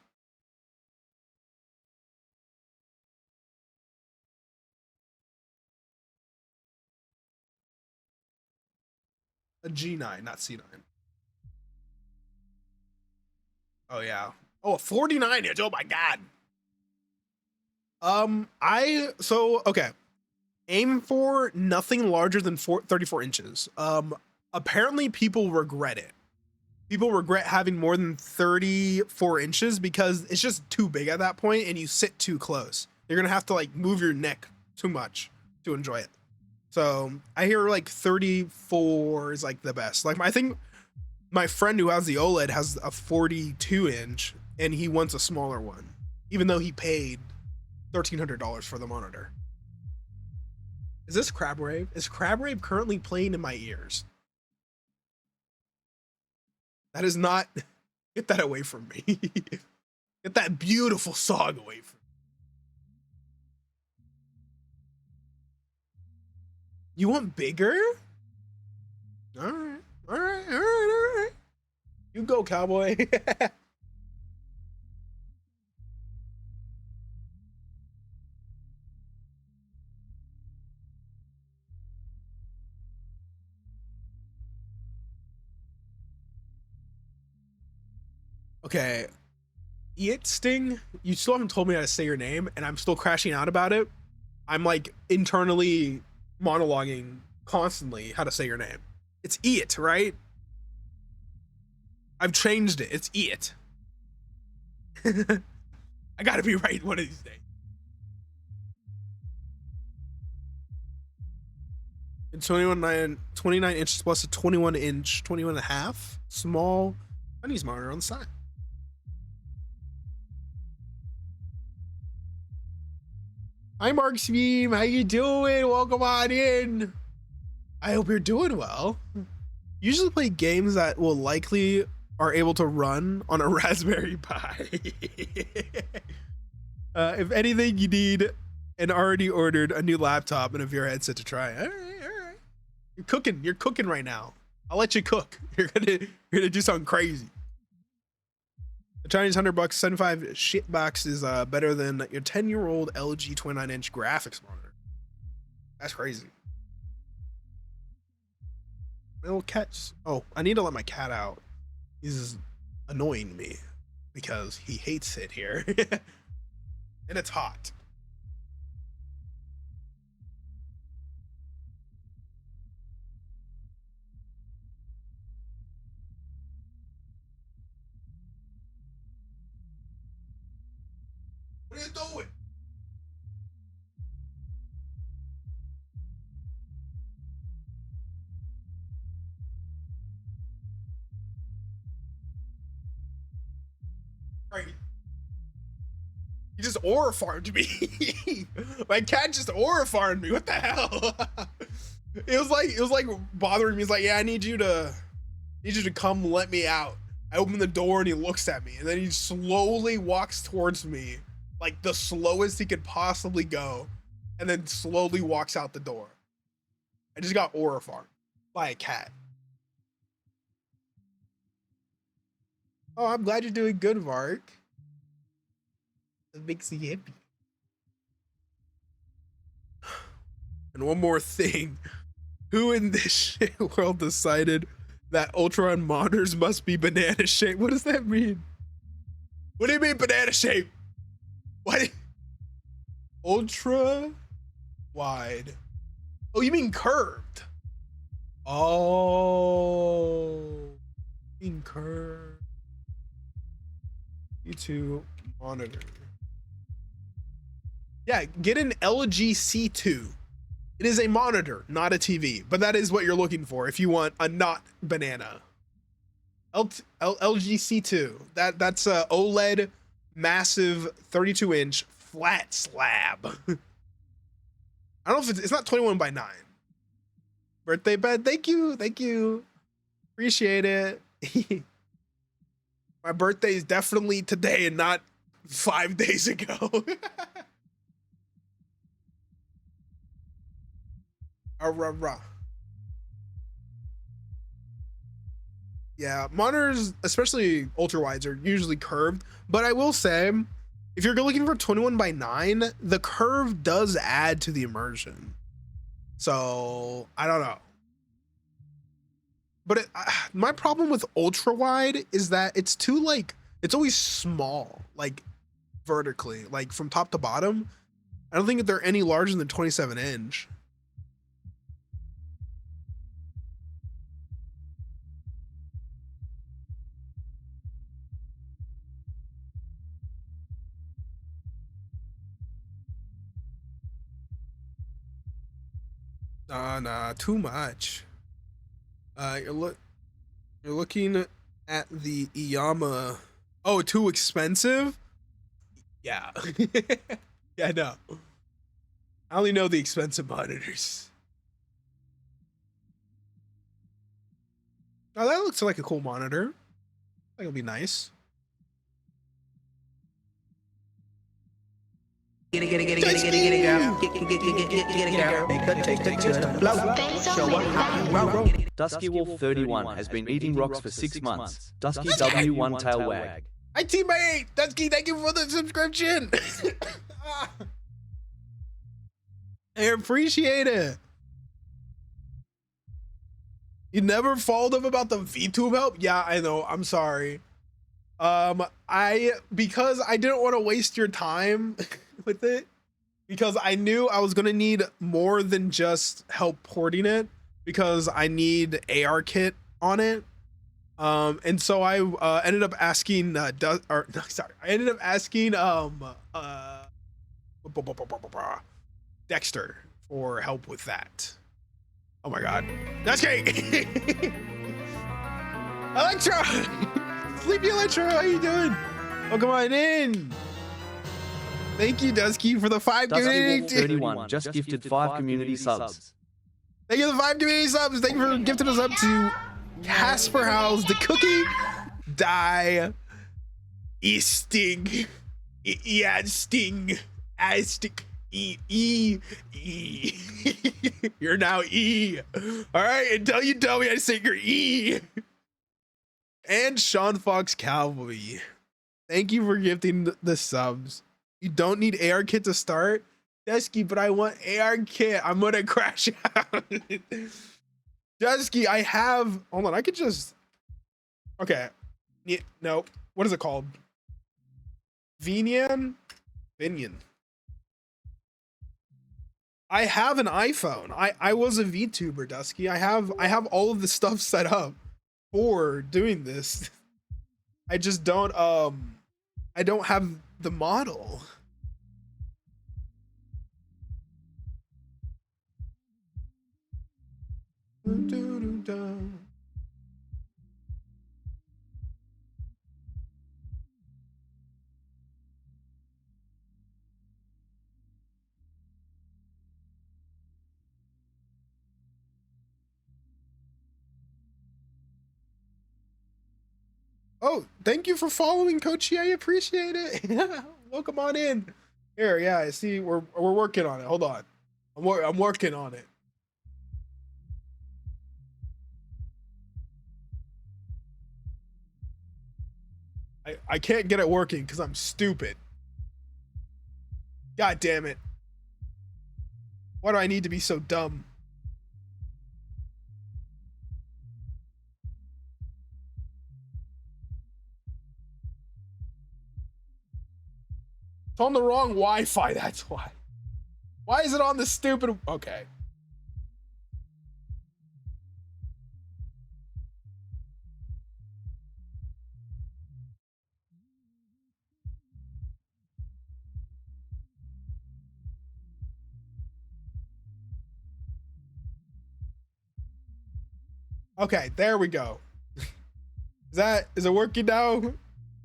A G9, not C9. Oh yeah. Oh, a 49 inch. Oh my God. Okay. Aim for nothing larger than 34 inches. Apparently people regret it. People regret having more than 34 inches because it's just too big at that point and you sit too close. You're gonna have to like move your neck too much to enjoy it. So I hear like 34 is like the best. Like I think my friend who has the OLED has a 42 inch and he wants a smaller one, even though he paid $1,300 for the monitor. Is this Crab Rave? Is Crab Rave currently playing in my ears? That is not. Get that away from me. Get that beautiful song away from me. You want bigger? All right. All right. All right. All right. You go, cowboy. Okay. Eat Sting, you still haven't told me how to say your name, and I'm still crashing out about it. I'm like internally monologuing constantly how to say your name. It's Eat, right? I've changed it. It's Eat. I gotta be right one of these days. And 29 inches plus a 21 inch, 21 and a half small Chinese monitor on the side. Hi, Mark Schmeem. How you doing? Welcome on in. I hope you're doing well. Usually play games that will likely are able to run on a Raspberry Pi. If anything, you need an already ordered a new laptop and a VR headset to try. All right. You're cooking right now. I'll let you cook. You're gonna do something crazy. The Chinese $100 75 shit box is better than your 10-year-old LG 29-inch graphics monitor. That's crazy. My little cat's. Oh, I need to let my cat out. He's annoying me because he hates it here. And it's hot. What are you doing? Right. He just aura farmed me. My cat just aura farmed me. What the hell? It was like bothering me. He's like, yeah, I need you to come let me out. I open the door and he looks at me and then he slowly walks towards me, like the slowest he could possibly go, and then slowly walks out the door. I just got aura farmed by a cat. Oh, I'm glad you're doing good, Mark. It makes me happy. And one more thing. Who in this shit world decided that Ultron monitors must be banana shaped? What does that mean? What do you mean banana shaped? What? Ultra wide. Oh, you mean curved? Oh, mean curved. Pt.2 monitor. Yeah, get an LG C2. It is a monitor, not a TV, but that is what you're looking for if you want a not banana. LG C2. That's a OLED massive 32-inch flat slab. I don't know if it's not 21:9. Birthday bed. Thank you. Appreciate it. My birthday is definitely today and not 5 days ago. Yeah, monitors, especially ultra wides, are usually curved. But I will say, if you're looking for 21:9, the curve does add to the immersion. So I don't know. But my problem with ultra wide is that it's too it's always small, like vertically, like from top to bottom. I don't think that they're any larger than 27-inch. Nah, too much. You're looking at the Iyama. Oh, too expensive? Yeah. Yeah, no. I only know the expensive monitors. Oh, that looks like a cool monitor. I think it'll be nice. Get it, girl. Dusky Wolf 31 has been eating rocks for 6 months. Dusky W1 Tail Wag. Hi, teammate! Dusky, thank you for the subscription! I appreciate it. You never followed up about the VTube help? Yeah, I know. I'm sorry. Because I didn't want to waste your time with it, because I knew I was gonna need more than just help porting it, because I need AR kit on it. And so I ended up asking I ended up asking Dexter for help with that. Oh my god. That's great. Electro! Sleepy Electro, how you doing? Welcome on in. Thank you, Dusky, for the 5 community. Dusky31 just gifted 5 community subs. Thank you for the 5 community subs. Thank you for gifting us up to Casper House, the Cookie, Die, Sting, Sting, E. You're now E. All right, until you tell me I say you're E. And Sean Fox Cowboy, thank you for gifting the subs. You don't need AR kit to start, Dusky, but I want AR kit. I'm gonna crash out. Dusky, I have. Hold on, I could just. Okay. No. What is it called? Vinian. I have an iPhone. I was a VTuber, Dusky. I have all of the stuff set up for doing this. I just don't I don't have the model. Oh, thank you for following, Coachy. I appreciate it. Welcome on in. Here, yeah, I see we're working on it. Hold on. I'm working on it. I can't get it working because I'm stupid. God damn it. Why do I need to be so dumb? It's on the wrong Wi-Fi, that's why. Why is it on the stupid... Okay. Okay, there we go. Is it working now?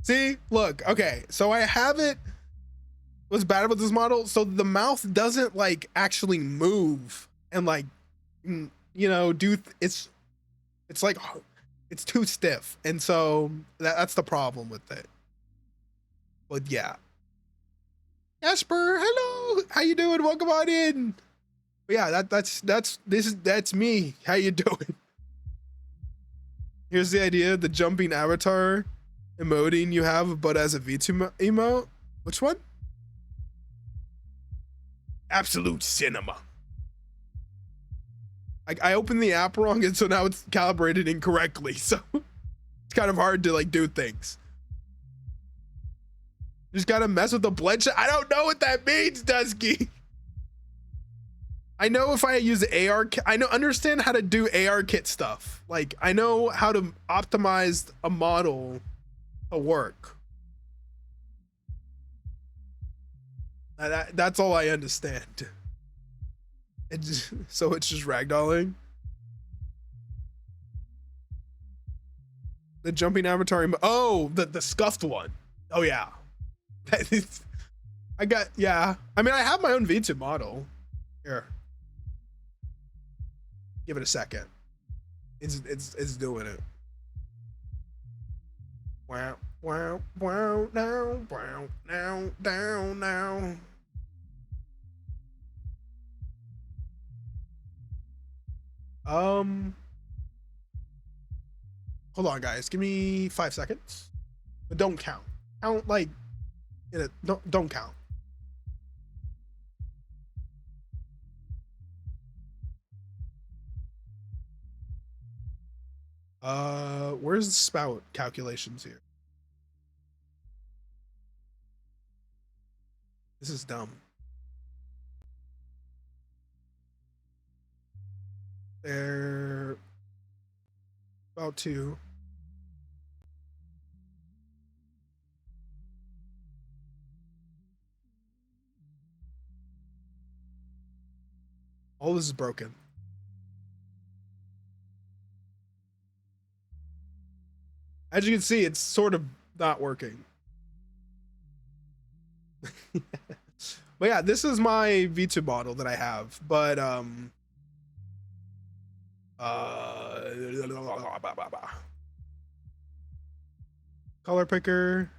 See, look, okay, so I have it. What's bad about this model? So the mouth doesn't like actually move and like, you know, it's like, it's too stiff. And so that's the problem with it. But yeah. Jasper, hello. How you doing? Welcome on in. But yeah, that's me. How you doing? Here's the idea, the jumping avatar emoting you have, but as a V2 emote. Which one? Absolute cinema. I opened the app wrong, and so now it's calibrated incorrectly. So it's kind of hard to like do things. Just gotta mess with the blend. I don't know what that means, Dusky. I know if I use AR kit, understand how to do AR kit stuff. Like I know how to optimize a model to work. That's all I understand. So it's just ragdolling. The jumping avatar. Oh, the scuffed one. Oh yeah. Yeah. I mean, I have my own V2 model. Here. Give it a second. It's doing it. Wow, wow, wow, now, wow, now, down, now. Hold on, guys. Give me 5 seconds. But don't count. Count like, don't count. Where's the spout calculations here? This is dumb. They're about to. All this is broken. As you can see, it's sort of not working. But yeah, this is my V2 model that I have. But color picker,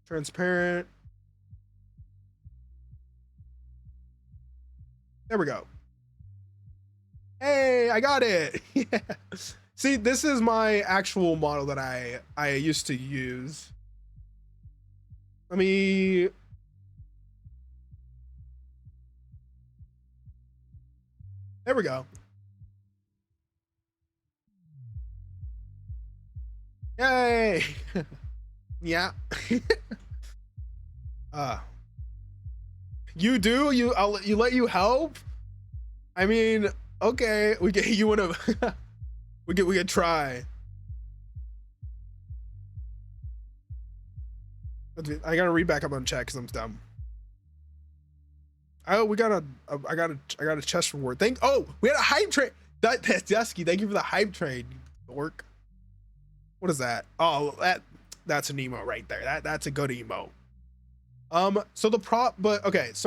transparent. There we go. Hey, I got it. Yeah. See, this is my actual model that I used to use. Let me. There we go. Yay. Yeah. You do? You let you help? I mean, okay, we get you wanna we could try. I gotta read back up on chat because I'm dumb. Oh, we got I got a chest reward. We had a hype train. That's Dusky. Thank you for the hype train. Work. What is that? Oh, that's an emo right there. That's a good emo. So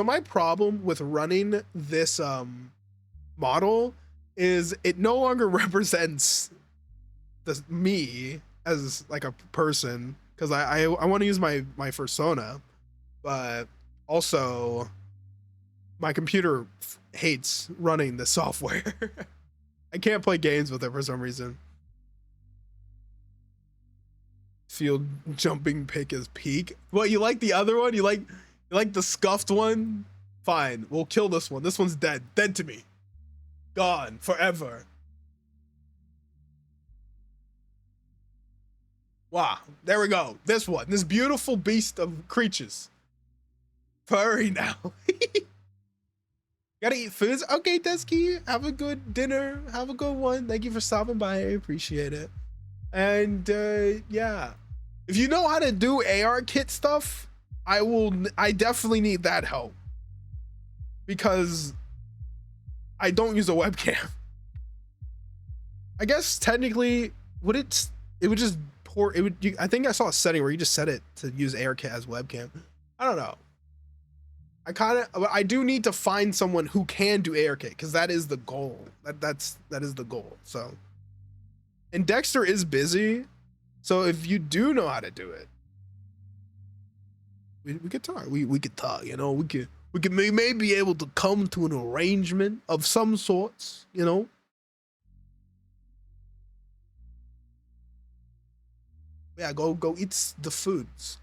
my problem with running this model is it no longer represents me as like a person, because I want to use my persona, but also my computer hates running the software. I can't play games with it for some reason. Field jumping pick is peak. What, you like the other one? You like the scuffed one? Fine, we'll kill this one. This one's dead. Dead to me. Gone forever. Wow, there we go. This one, this beautiful beast of creatures. Furry now. Gotta eat foods. Okay, Desky, have a good dinner. Have a good one. Thank you for stopping by. I appreciate it. And yeah, if you know how to do AR kit stuff, I definitely need that help, because I don't use a webcam. I guess technically it would just I think I saw a setting where you just set it to use AR kit as webcam. I don't know. I do need to find someone who can do AR kit, because that is the goal. That is the goal. So, and Dexter is busy, so if you do know how to do it, we could talk. We could talk. You know, we could maybe be able to come to an arrangement of some sorts. You know. Yeah, go eat the foods.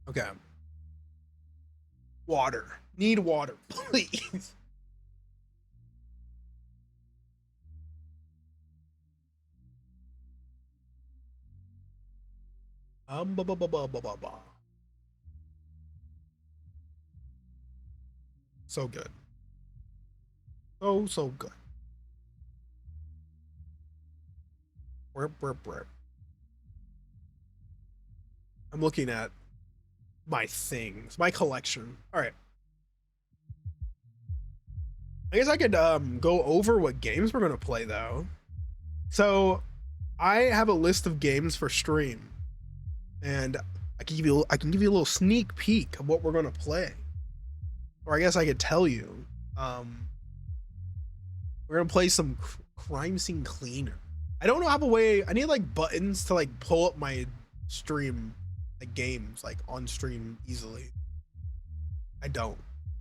Okay. Water. Need water, please. Ba ba ba ba ba ba ba. So good. So good. I'm looking at my things, my collection. All right. I guess I could go over what games we're gonna play though. So I have a list of games for stream, and I can give you a little sneak peek of what we're gonna play. Or I guess I could tell you. We're gonna play some crime scene cleaner. I don't have a way. I need like buttons to like pull up my stream, like games, like on stream easily. I don't.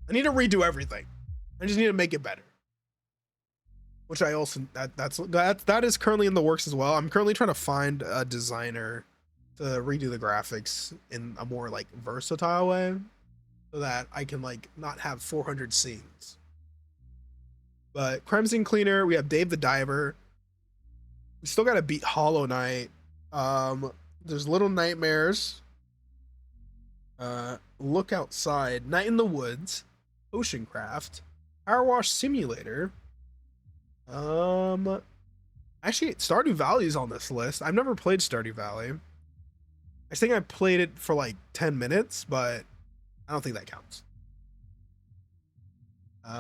I need to redo everything. I just need to make it better. Which I also that is currently in the works as well. I'm currently trying to find a designer to redo the graphics in a more like versatile way, so that I can like not have 400 scenes. But crime scene cleaner, we have Dave the Diver. We still gotta beat Hollow Knight. There's Little Nightmares. Look Outside, Night in the Woods, Oceancraft, Power Wash Simulator. Actually, Stardew Valley is on this list. I've never played Stardew Valley. I think I played it for like 10 minutes, but I don't think that counts.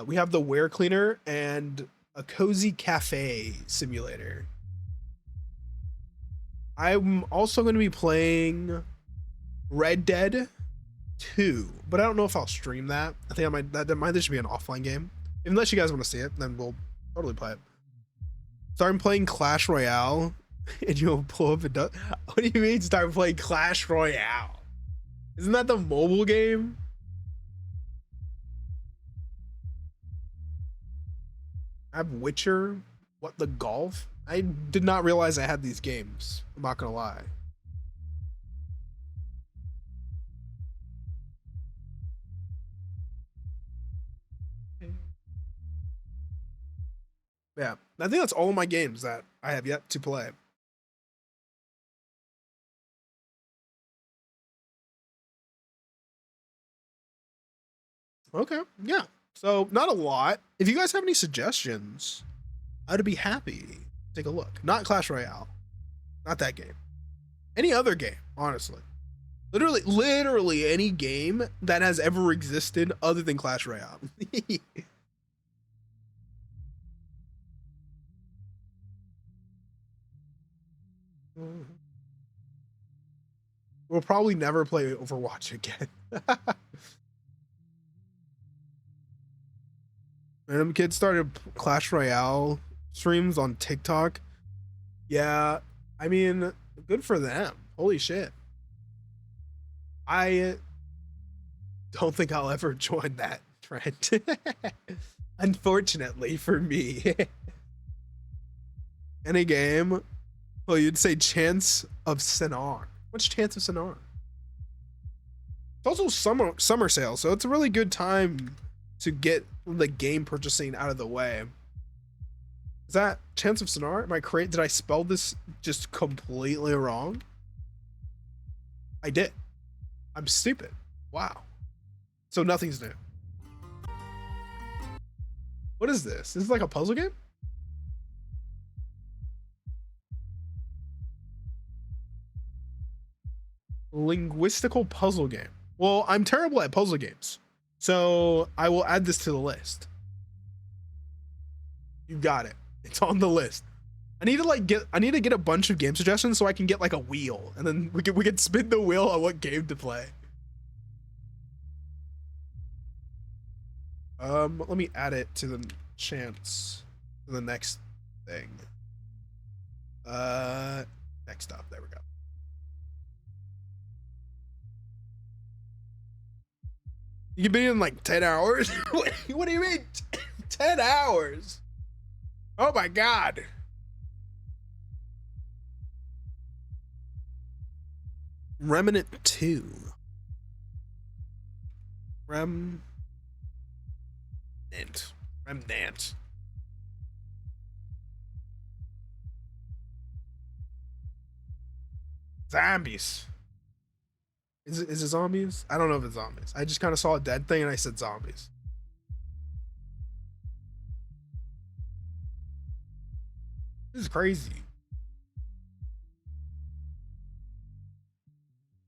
We have the Ware Cleaner and a Cozy Cafe Simulator. I'm also going to be playing Red Dead 2, but I don't know if I'll stream that. I think I might. That might just be an offline game. Unless you guys want to see it, then we'll totally play it. Starting playing Clash Royale, and you'll pull up and do. What do you mean start playing Clash Royale? Isn't that the mobile game? I have Witcher. What, the golf? I did not realize I had these games. I'm not gonna lie. Yeah, I think that's all of my games that I have yet to play. Okay, yeah. So not a lot. If you guys have any suggestions, I'd be happy to take a look. Not Clash Royale. Not that game. Any other game, honestly. Literally any game that has ever existed other than Clash Royale. We'll probably never play Overwatch again. Random kids started Clash Royale streams on TikTok. Yeah, I mean, good for them. Holy shit. I don't think I'll ever join that trend. Unfortunately for me. Any game? Well, you'd say Chance of Sinar. What's Chance of Sinar? It's also summer sale, so it's a really good time to get the game purchasing out of the way. Is that Chance of Sinar? Did I spell this just completely wrong? I did. I'm stupid. Wow. So nothing's new. What is this? This is like a puzzle game? Linguistical puzzle game. Well, I'm terrible at puzzle games, so I will add this to the list. You got it. It's on the list. I need to get a bunch of game suggestions so I can get like a wheel, and then we can spin the wheel on what game to play. Let me add it to the chance to the next thing. Next up, there we go. You can be in like 10 hours? What do you mean? 10 hours? Oh my god. Remnant 2. Remnant. Zombies. Is it zombies? I don't know if it's zombies. I just kind of saw a dead thing and I said zombies. This is crazy.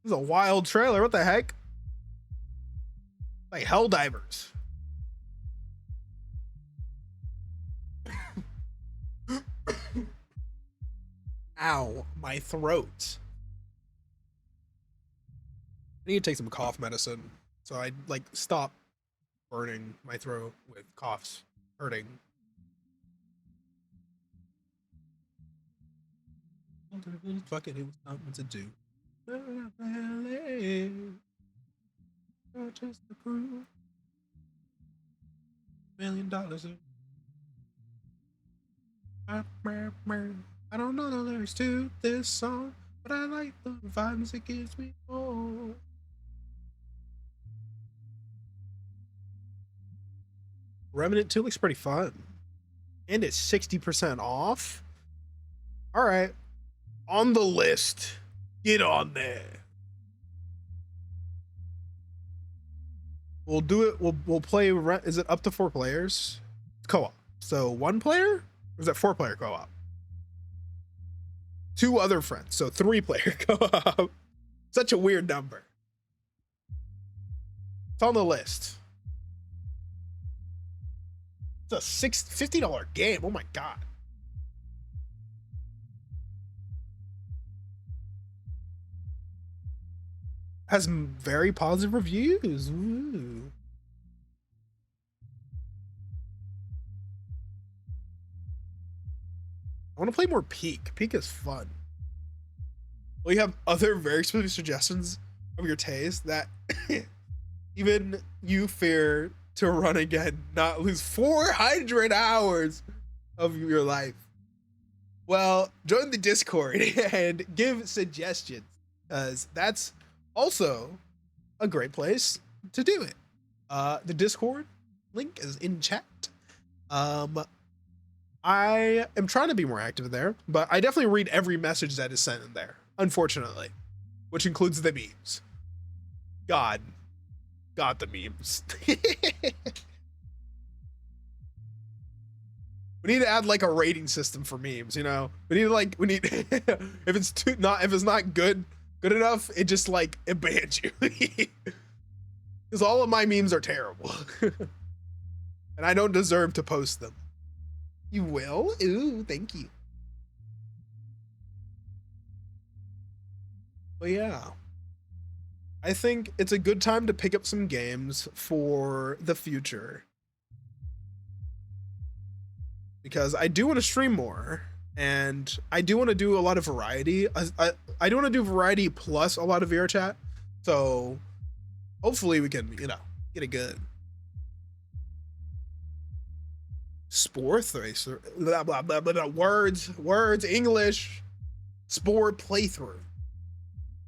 This is a wild trailer. What the heck? Like Helldivers. Ow, my throat. I need to take some cough medicine so I like stop burning my throat with coughs hurting. Fuck it, it was something to do. Just to prove $1 million. I don't know the lyrics to this song, but I like the vibes it gives me. Oh. Remnant 2 looks pretty fun. And it's 60% off. Alright. On the list. Get on there. We'll do it. We'll play. Is it up to 4 players? Co-op. So 1 player? Or is that 4-player co-op? 2 other friends. So 3-player co-op. Such a weird number. It's on the list. It's a $50 game. Oh my god. Has very positive reviews. Ooh. I want to play more Peak. Peak is fun. Well, you have other very specific suggestions of your taste that even you fear to run again, not lose 400 hours of your life. Well, join the Discord and give suggestions, because that's also a great place to do it. The Discord link is in chat. I am trying to be more active there, but I definitely read every message that is sent in there, unfortunately, which includes the memes. God, the memes. We need to add like a rating system for memes, you know? We need if it's not good enough, it just like it bans you. Because all of my memes are terrible. And I don't deserve to post them. You will? Ooh, thank you. But yeah, I think it's a good time to pick up some games for the future, because I do want to stream more, and I do want to do a lot of variety. I do want to do variety plus a lot of VR chat, so hopefully we can, get it good. Sport racer, blah, blah, blah, blah, words, English. Sport playthrough.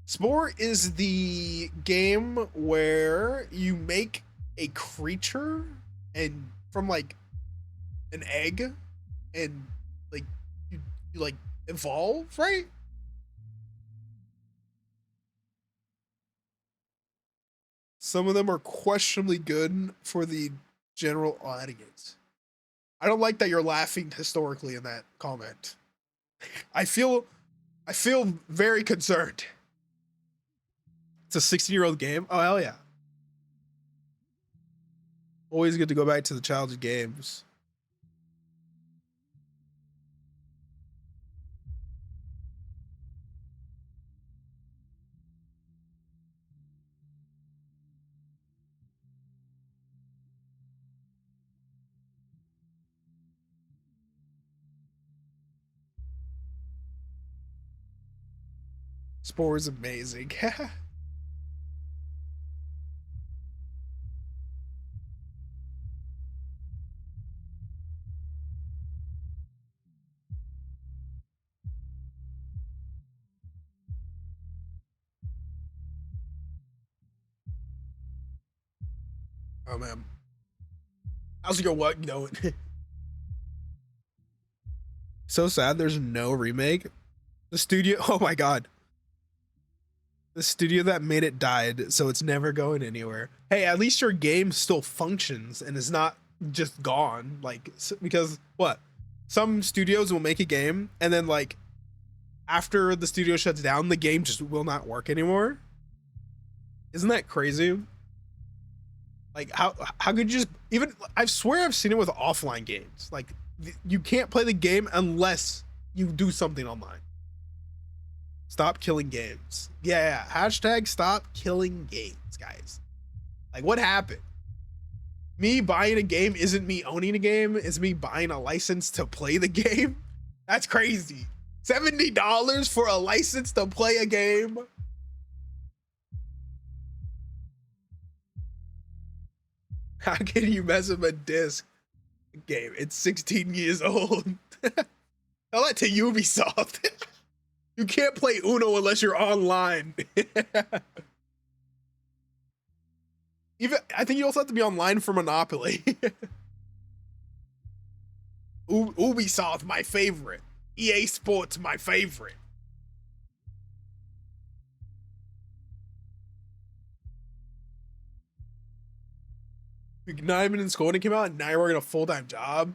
Spore is the game where you make a creature and from like an egg, and like you like evolve, right? Some of them are questionably good for the general audience. I don't like that you're laughing historically in that comment. I feel very concerned. It's a 16-year-old game. Oh, hell yeah. Always good to go back to the childhood games. Spore is amazing. Oh man, how's your what going? So sad there's no remake. The studio, oh my god, the studio that made it died, so it's never going anywhere. Hey, at least your game still functions and is not just gone. Like, because what? Some studios will make a game and then like after the studio shuts down, the game just will not work anymore. Isn't that crazy? Like how could you just even, I swear I've seen it with offline games. Like you can't play the game unless you do something online. Stop killing games. Yeah, hashtag stop killing games, guys. Like what happened? Me buying a game isn't me owning a game, it's me buying a license to play the game. That's crazy. $70 for a license to play a game. How can you mess up a disc game? It's 16 years old. Tell that to Ubisoft. You can't play Uno unless you're online. Even I think you also have to be online for Monopoly. Ubisoft, my favorite. EA Sports, my favorite. not even in school when it came out, and now you're working a full-time job.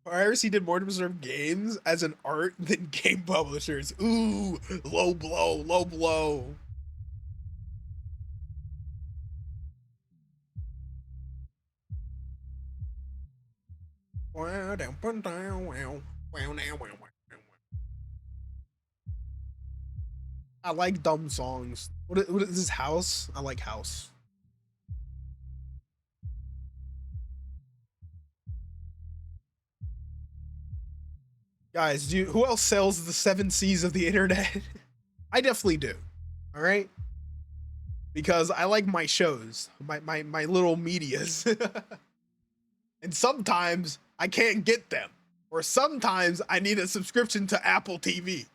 Piracy did more to preserve games as an art than game publishers. Ooh, low blow, low blow. I like dumb songs. What is this, House? I like House. Guys, who else sells the 7 C's of the internet? I definitely do. All right? Because I like my shows, my little medias. And sometimes I can't get them. Or sometimes I need a subscription to Apple TV.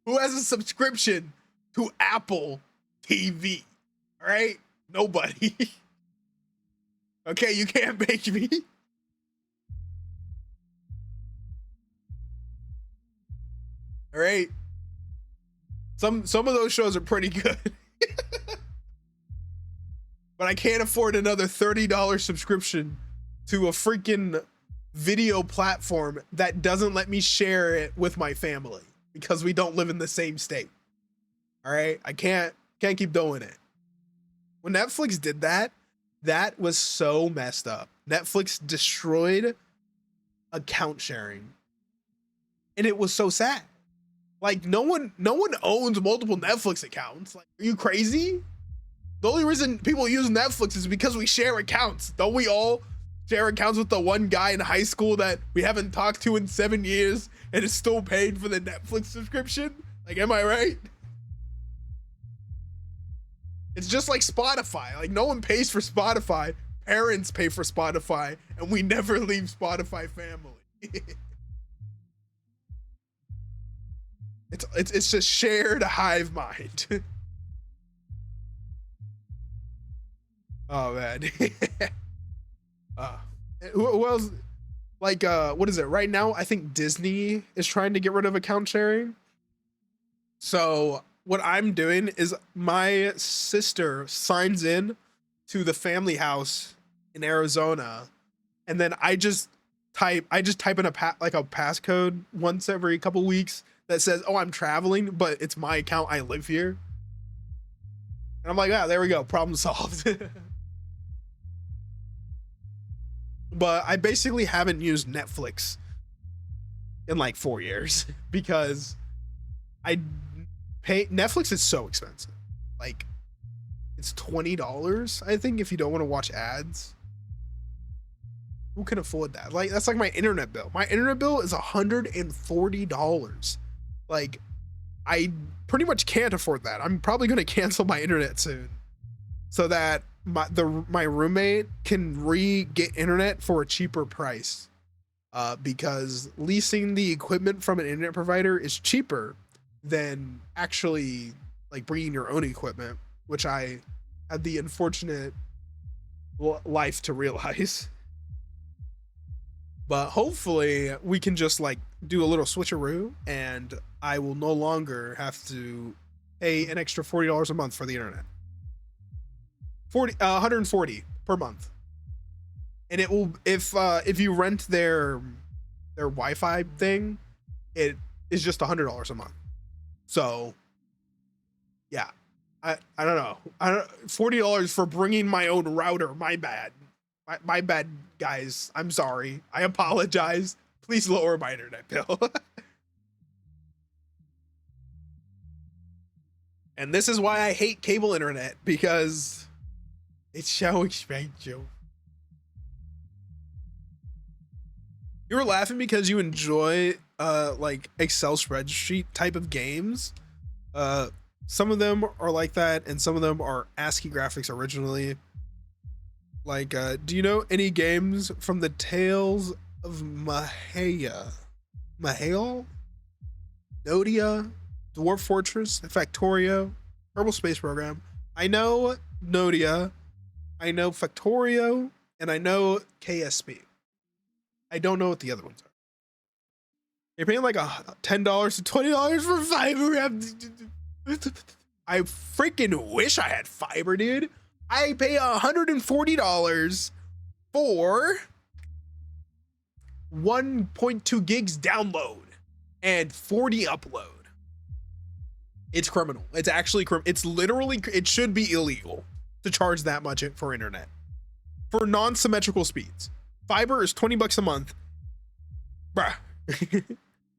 Who has a subscription to Apple TV? All right? Nobody. Okay, you can't make me. All right. Some of those shows are pretty good. But I can't afford another $30 subscription to a freaking video platform that doesn't let me share it with my family because we don't live in the same state. All right? I can't keep doing it. When Netflix did that, that was so messed up. Netflix destroyed account sharing. And it was so sad. Like no one owns multiple Netflix accounts. Like, are you crazy? The only reason people use Netflix is because we share accounts. Don't we all share accounts with the one guy in high school that we haven't talked to in 7 years and is still paid for the Netflix subscription? Like, am I right? It's just like Spotify. Like, no one pays for Spotify. Parents pay for Spotify, and we never leave Spotify family. It's just shared hive mind. Oh man. Who else? Like, what is it? Right now, I think Disney is trying to get rid of account sharing. So what I'm doing is my sister signs in to the family house in Arizona, and then I just type in a passcode once every couple weeks that says, "Oh, I'm traveling, but it's my account. I live here." And I'm like, "Ah, there we go. Problem solved." But I basically haven't used Netflix in like 4 years because Netflix is so expensive. Like, it's $20, I think, if you don't want to watch ads. Who can afford that? Like, that's like my internet bill. My internet bill is $140. Like, I pretty much can't afford that. I'm probably going to cancel my internet soon so that my roommate can get internet for a cheaper price. Because leasing the equipment from an internet provider is cheaper than actually like bringing your own equipment, which I had the unfortunate life to realize. But hopefully we can just like do a little switcheroo and I will no longer have to pay an extra $40 a month for the internet. 140 per month. And it will, if you rent their Wi-Fi thing, it is just $100 a month. So yeah, I don't know. $40 for bringing my own router. My bad. My bad, guys. I'm sorry. I apologize. Please lower my internet bill. And this is why I hate cable internet, because it's so expensive. You were laughing because you enjoy like Excel spreadsheet type of games. Some of them are like that, and some of them are ASCII graphics originally. Like, do you know any games from the Tales of Mahaya? Nodia, Dwarf Fortress, Factorio, Kerbal Space Program. I know Nodia, I know Factorio, and I know KSP. I don't know what the other ones are. You're paying like $10 to $20 for fiber. I freaking wish I had fiber, dude. I pay $140 for 1.2 gigs download and 40 upload. It's criminal. It's actually it's literally, it should be illegal to charge that much for internet for non-symmetrical speeds. Fiber is $20 a month. Bruh.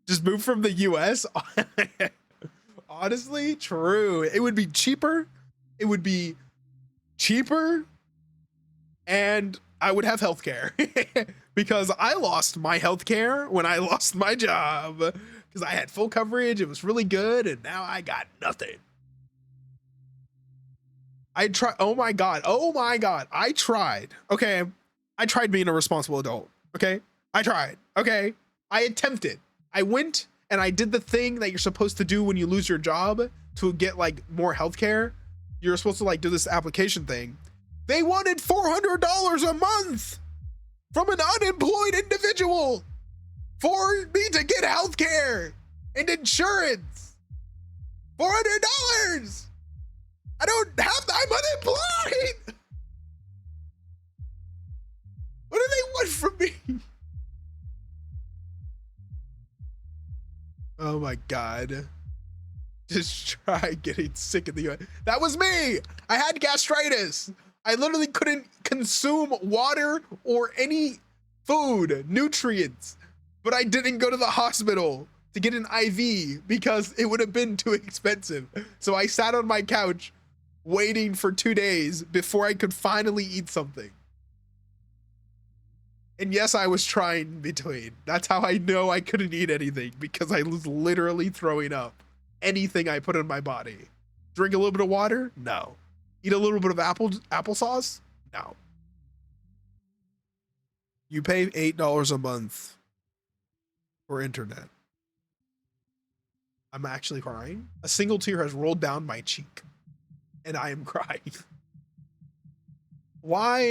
Just move from the US. Honestly, true. It would be cheaper. It would be cheaper. And I would have healthcare because I lost my healthcare when I lost my job because I had full coverage. It was really good. And now I got nothing. I tried. Oh my God. Oh my God. I tried. Okay. I tried being a responsible adult. Okay. I tried. Okay. I attempted. I went and I did the thing that you're supposed to do when you lose your job to get like more healthcare. You're supposed to like do this application thing. They wanted $400 a month from an unemployed individual for me to get healthcare and insurance. $400. I don't have, I'm unemployed. What do they want from me? Oh my God. Just try getting sick in the US. That was me. I had gastritis. I literally couldn't consume water or any food, nutrients, but I didn't go to the hospital to get an IV because it would have been too expensive. So I sat on my couch waiting for 2 days before I could finally eat something. And yes, I was trying in between. That's how I know I couldn't eat anything, because I was literally throwing up anything I put in my body. Drink a little bit of water? No. Eat a little bit of applesauce? No. You pay $8 a month for internet. I'm actually crying. A single tear has rolled down my cheek, and I am crying. Why?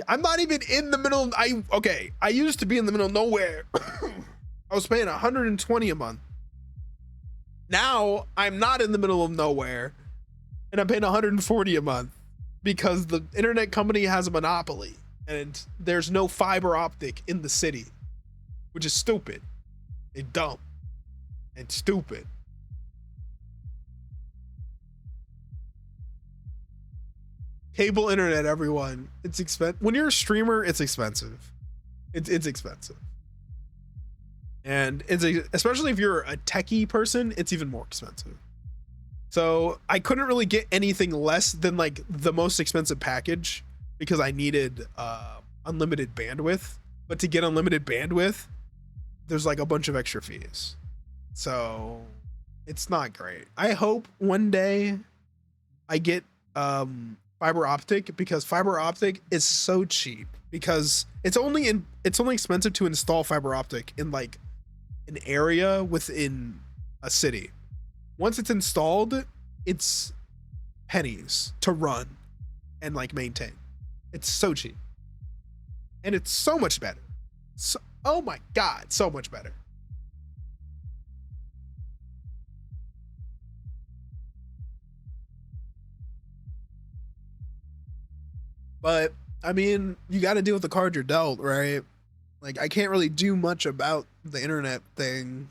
I'm not even in the middle. I used to be in the middle of nowhere. I was paying $120 a month. Now I'm not in the middle of nowhere, and I'm paying $140 a month because the internet company has a monopoly and there's no fiber optic in the city, which is stupid and dumb and stupid. Cable internet, everyone. It's expensive. When you're a streamer, it's expensive. It's expensive. And especially if you're a techie person, it's even more expensive. So I couldn't really get anything less than like the most expensive package because I needed unlimited bandwidth. But to get unlimited bandwidth, there's like a bunch of extra fees. So it's not great. I hope one day I get fiber optic, because fiber optic is so cheap, because it's only expensive to install fiber optic in like an area within a city. Once it's installed, it's pennies to run and like maintain. It's so cheap. And it's so much better. So, oh my God, so much better. But I mean, you got to deal with the card you're dealt, right? Like, I can't really do much about the internet thing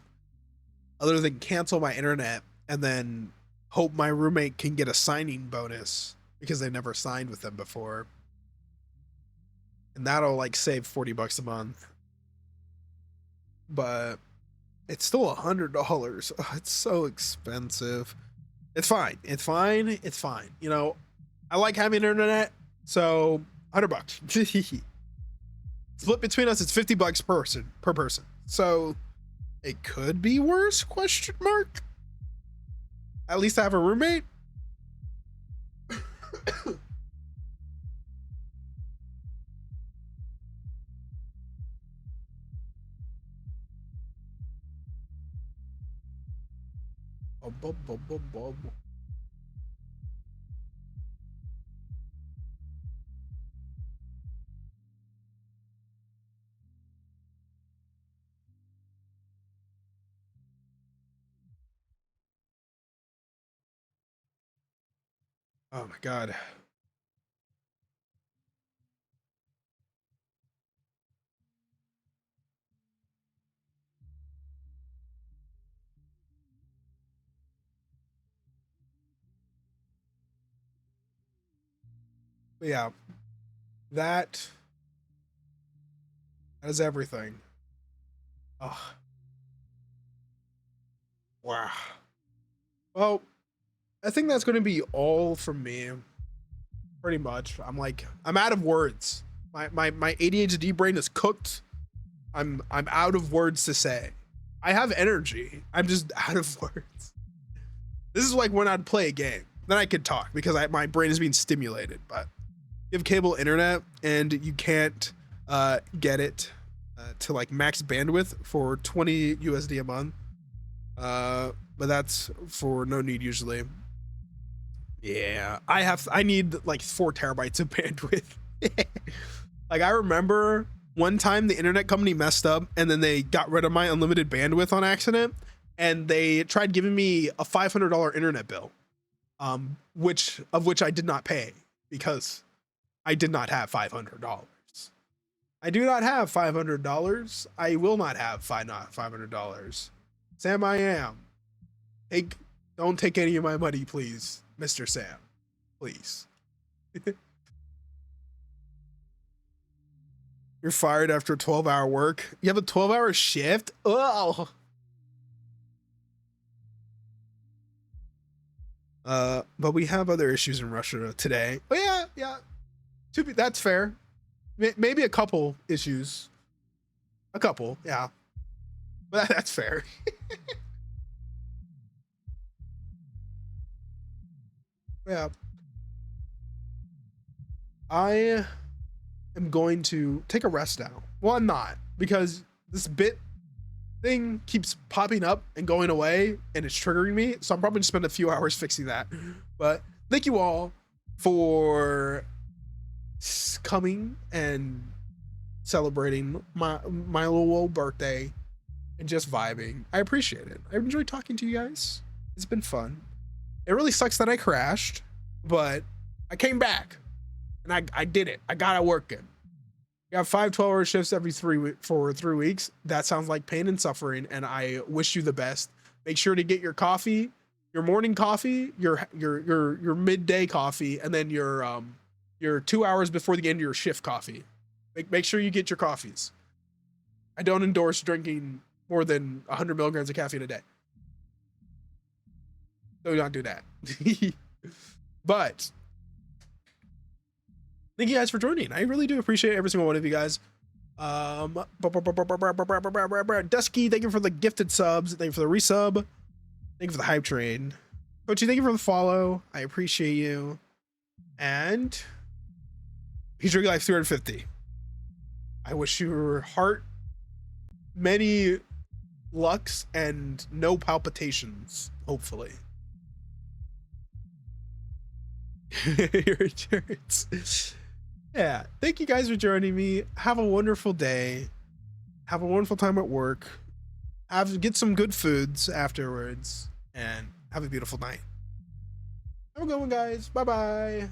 other than cancel my internet and then hope my roommate can get a signing bonus because they never signed with them before. And that'll like save $40 a month. But it's still $100. Oh, it's so expensive. It's fine. It's fine. It's fine. You know, I like having internet, so $100. Split between us, it's $50 per person. So it could be worse? Question mark. At least I have a roommate. Oh my God. But yeah, that is everything. Oh. Wow. Well, I think that's going to be all from me. Pretty much. I'm out of words. My ADHD brain is cooked. I'm out of words to say. I have energy. I'm just out of words. This is like when I'd play a game. Then I could talk because my brain is being stimulated. But you have cable internet and you can't get it to like max bandwidth for 20 USD a month. But that's for no need usually. Yeah, I need like 4 terabytes of bandwidth. Like I remember one time the internet company messed up and then they got rid of my unlimited bandwidth on accident and they tried giving me a $500 internet bill, which I did not pay because I did not have $500. I do not have $500. I will not have $500. Sam, I am. Don't take any of my money, please, Mr. Sam. Please. You're fired after 12-hour work. You have a 12-hour shift? Oh. But we have other issues in Russia today. Oh yeah. That's fair. Maybe a couple issues. A couple, yeah. But that's fair. Yeah. I am going to take a rest now. Well, I'm not, because this bit thing keeps popping up and going away and it's triggering me. So I'm probably gonna spend a few hours fixing that. But thank you all for coming and celebrating my little old birthday and just vibing. I appreciate it. I enjoyed talking to you guys. It's been fun. It really sucks that I crashed, but I came back and I did it. I got it working. You have 5 12-hour shifts every 3 weeks. That sounds like pain and suffering, and I wish you the best. Make sure to get your coffee, your morning coffee, your midday coffee, and then your 2 hours before the end of your shift coffee. Make sure you get your coffees. I don't endorse drinking more than 100 milligrams of caffeine a day. Do not do that. But thank you guys for joining. I really do appreciate every single one of you guys. Dusky, thank you for the gifted subs. Thank you for the resub. Thank you for the hype train. Coachy, thank you for the follow. I appreciate you. And he's drinking life 350. I wish your heart many lucks and no palpitations, hopefully. Your insurance. Yeah, thank you guys for joining me. Have a wonderful day. Have a wonderful time at work. Get some good foods afterwards, and have a beautiful night. Have a good one, guys. Bye bye.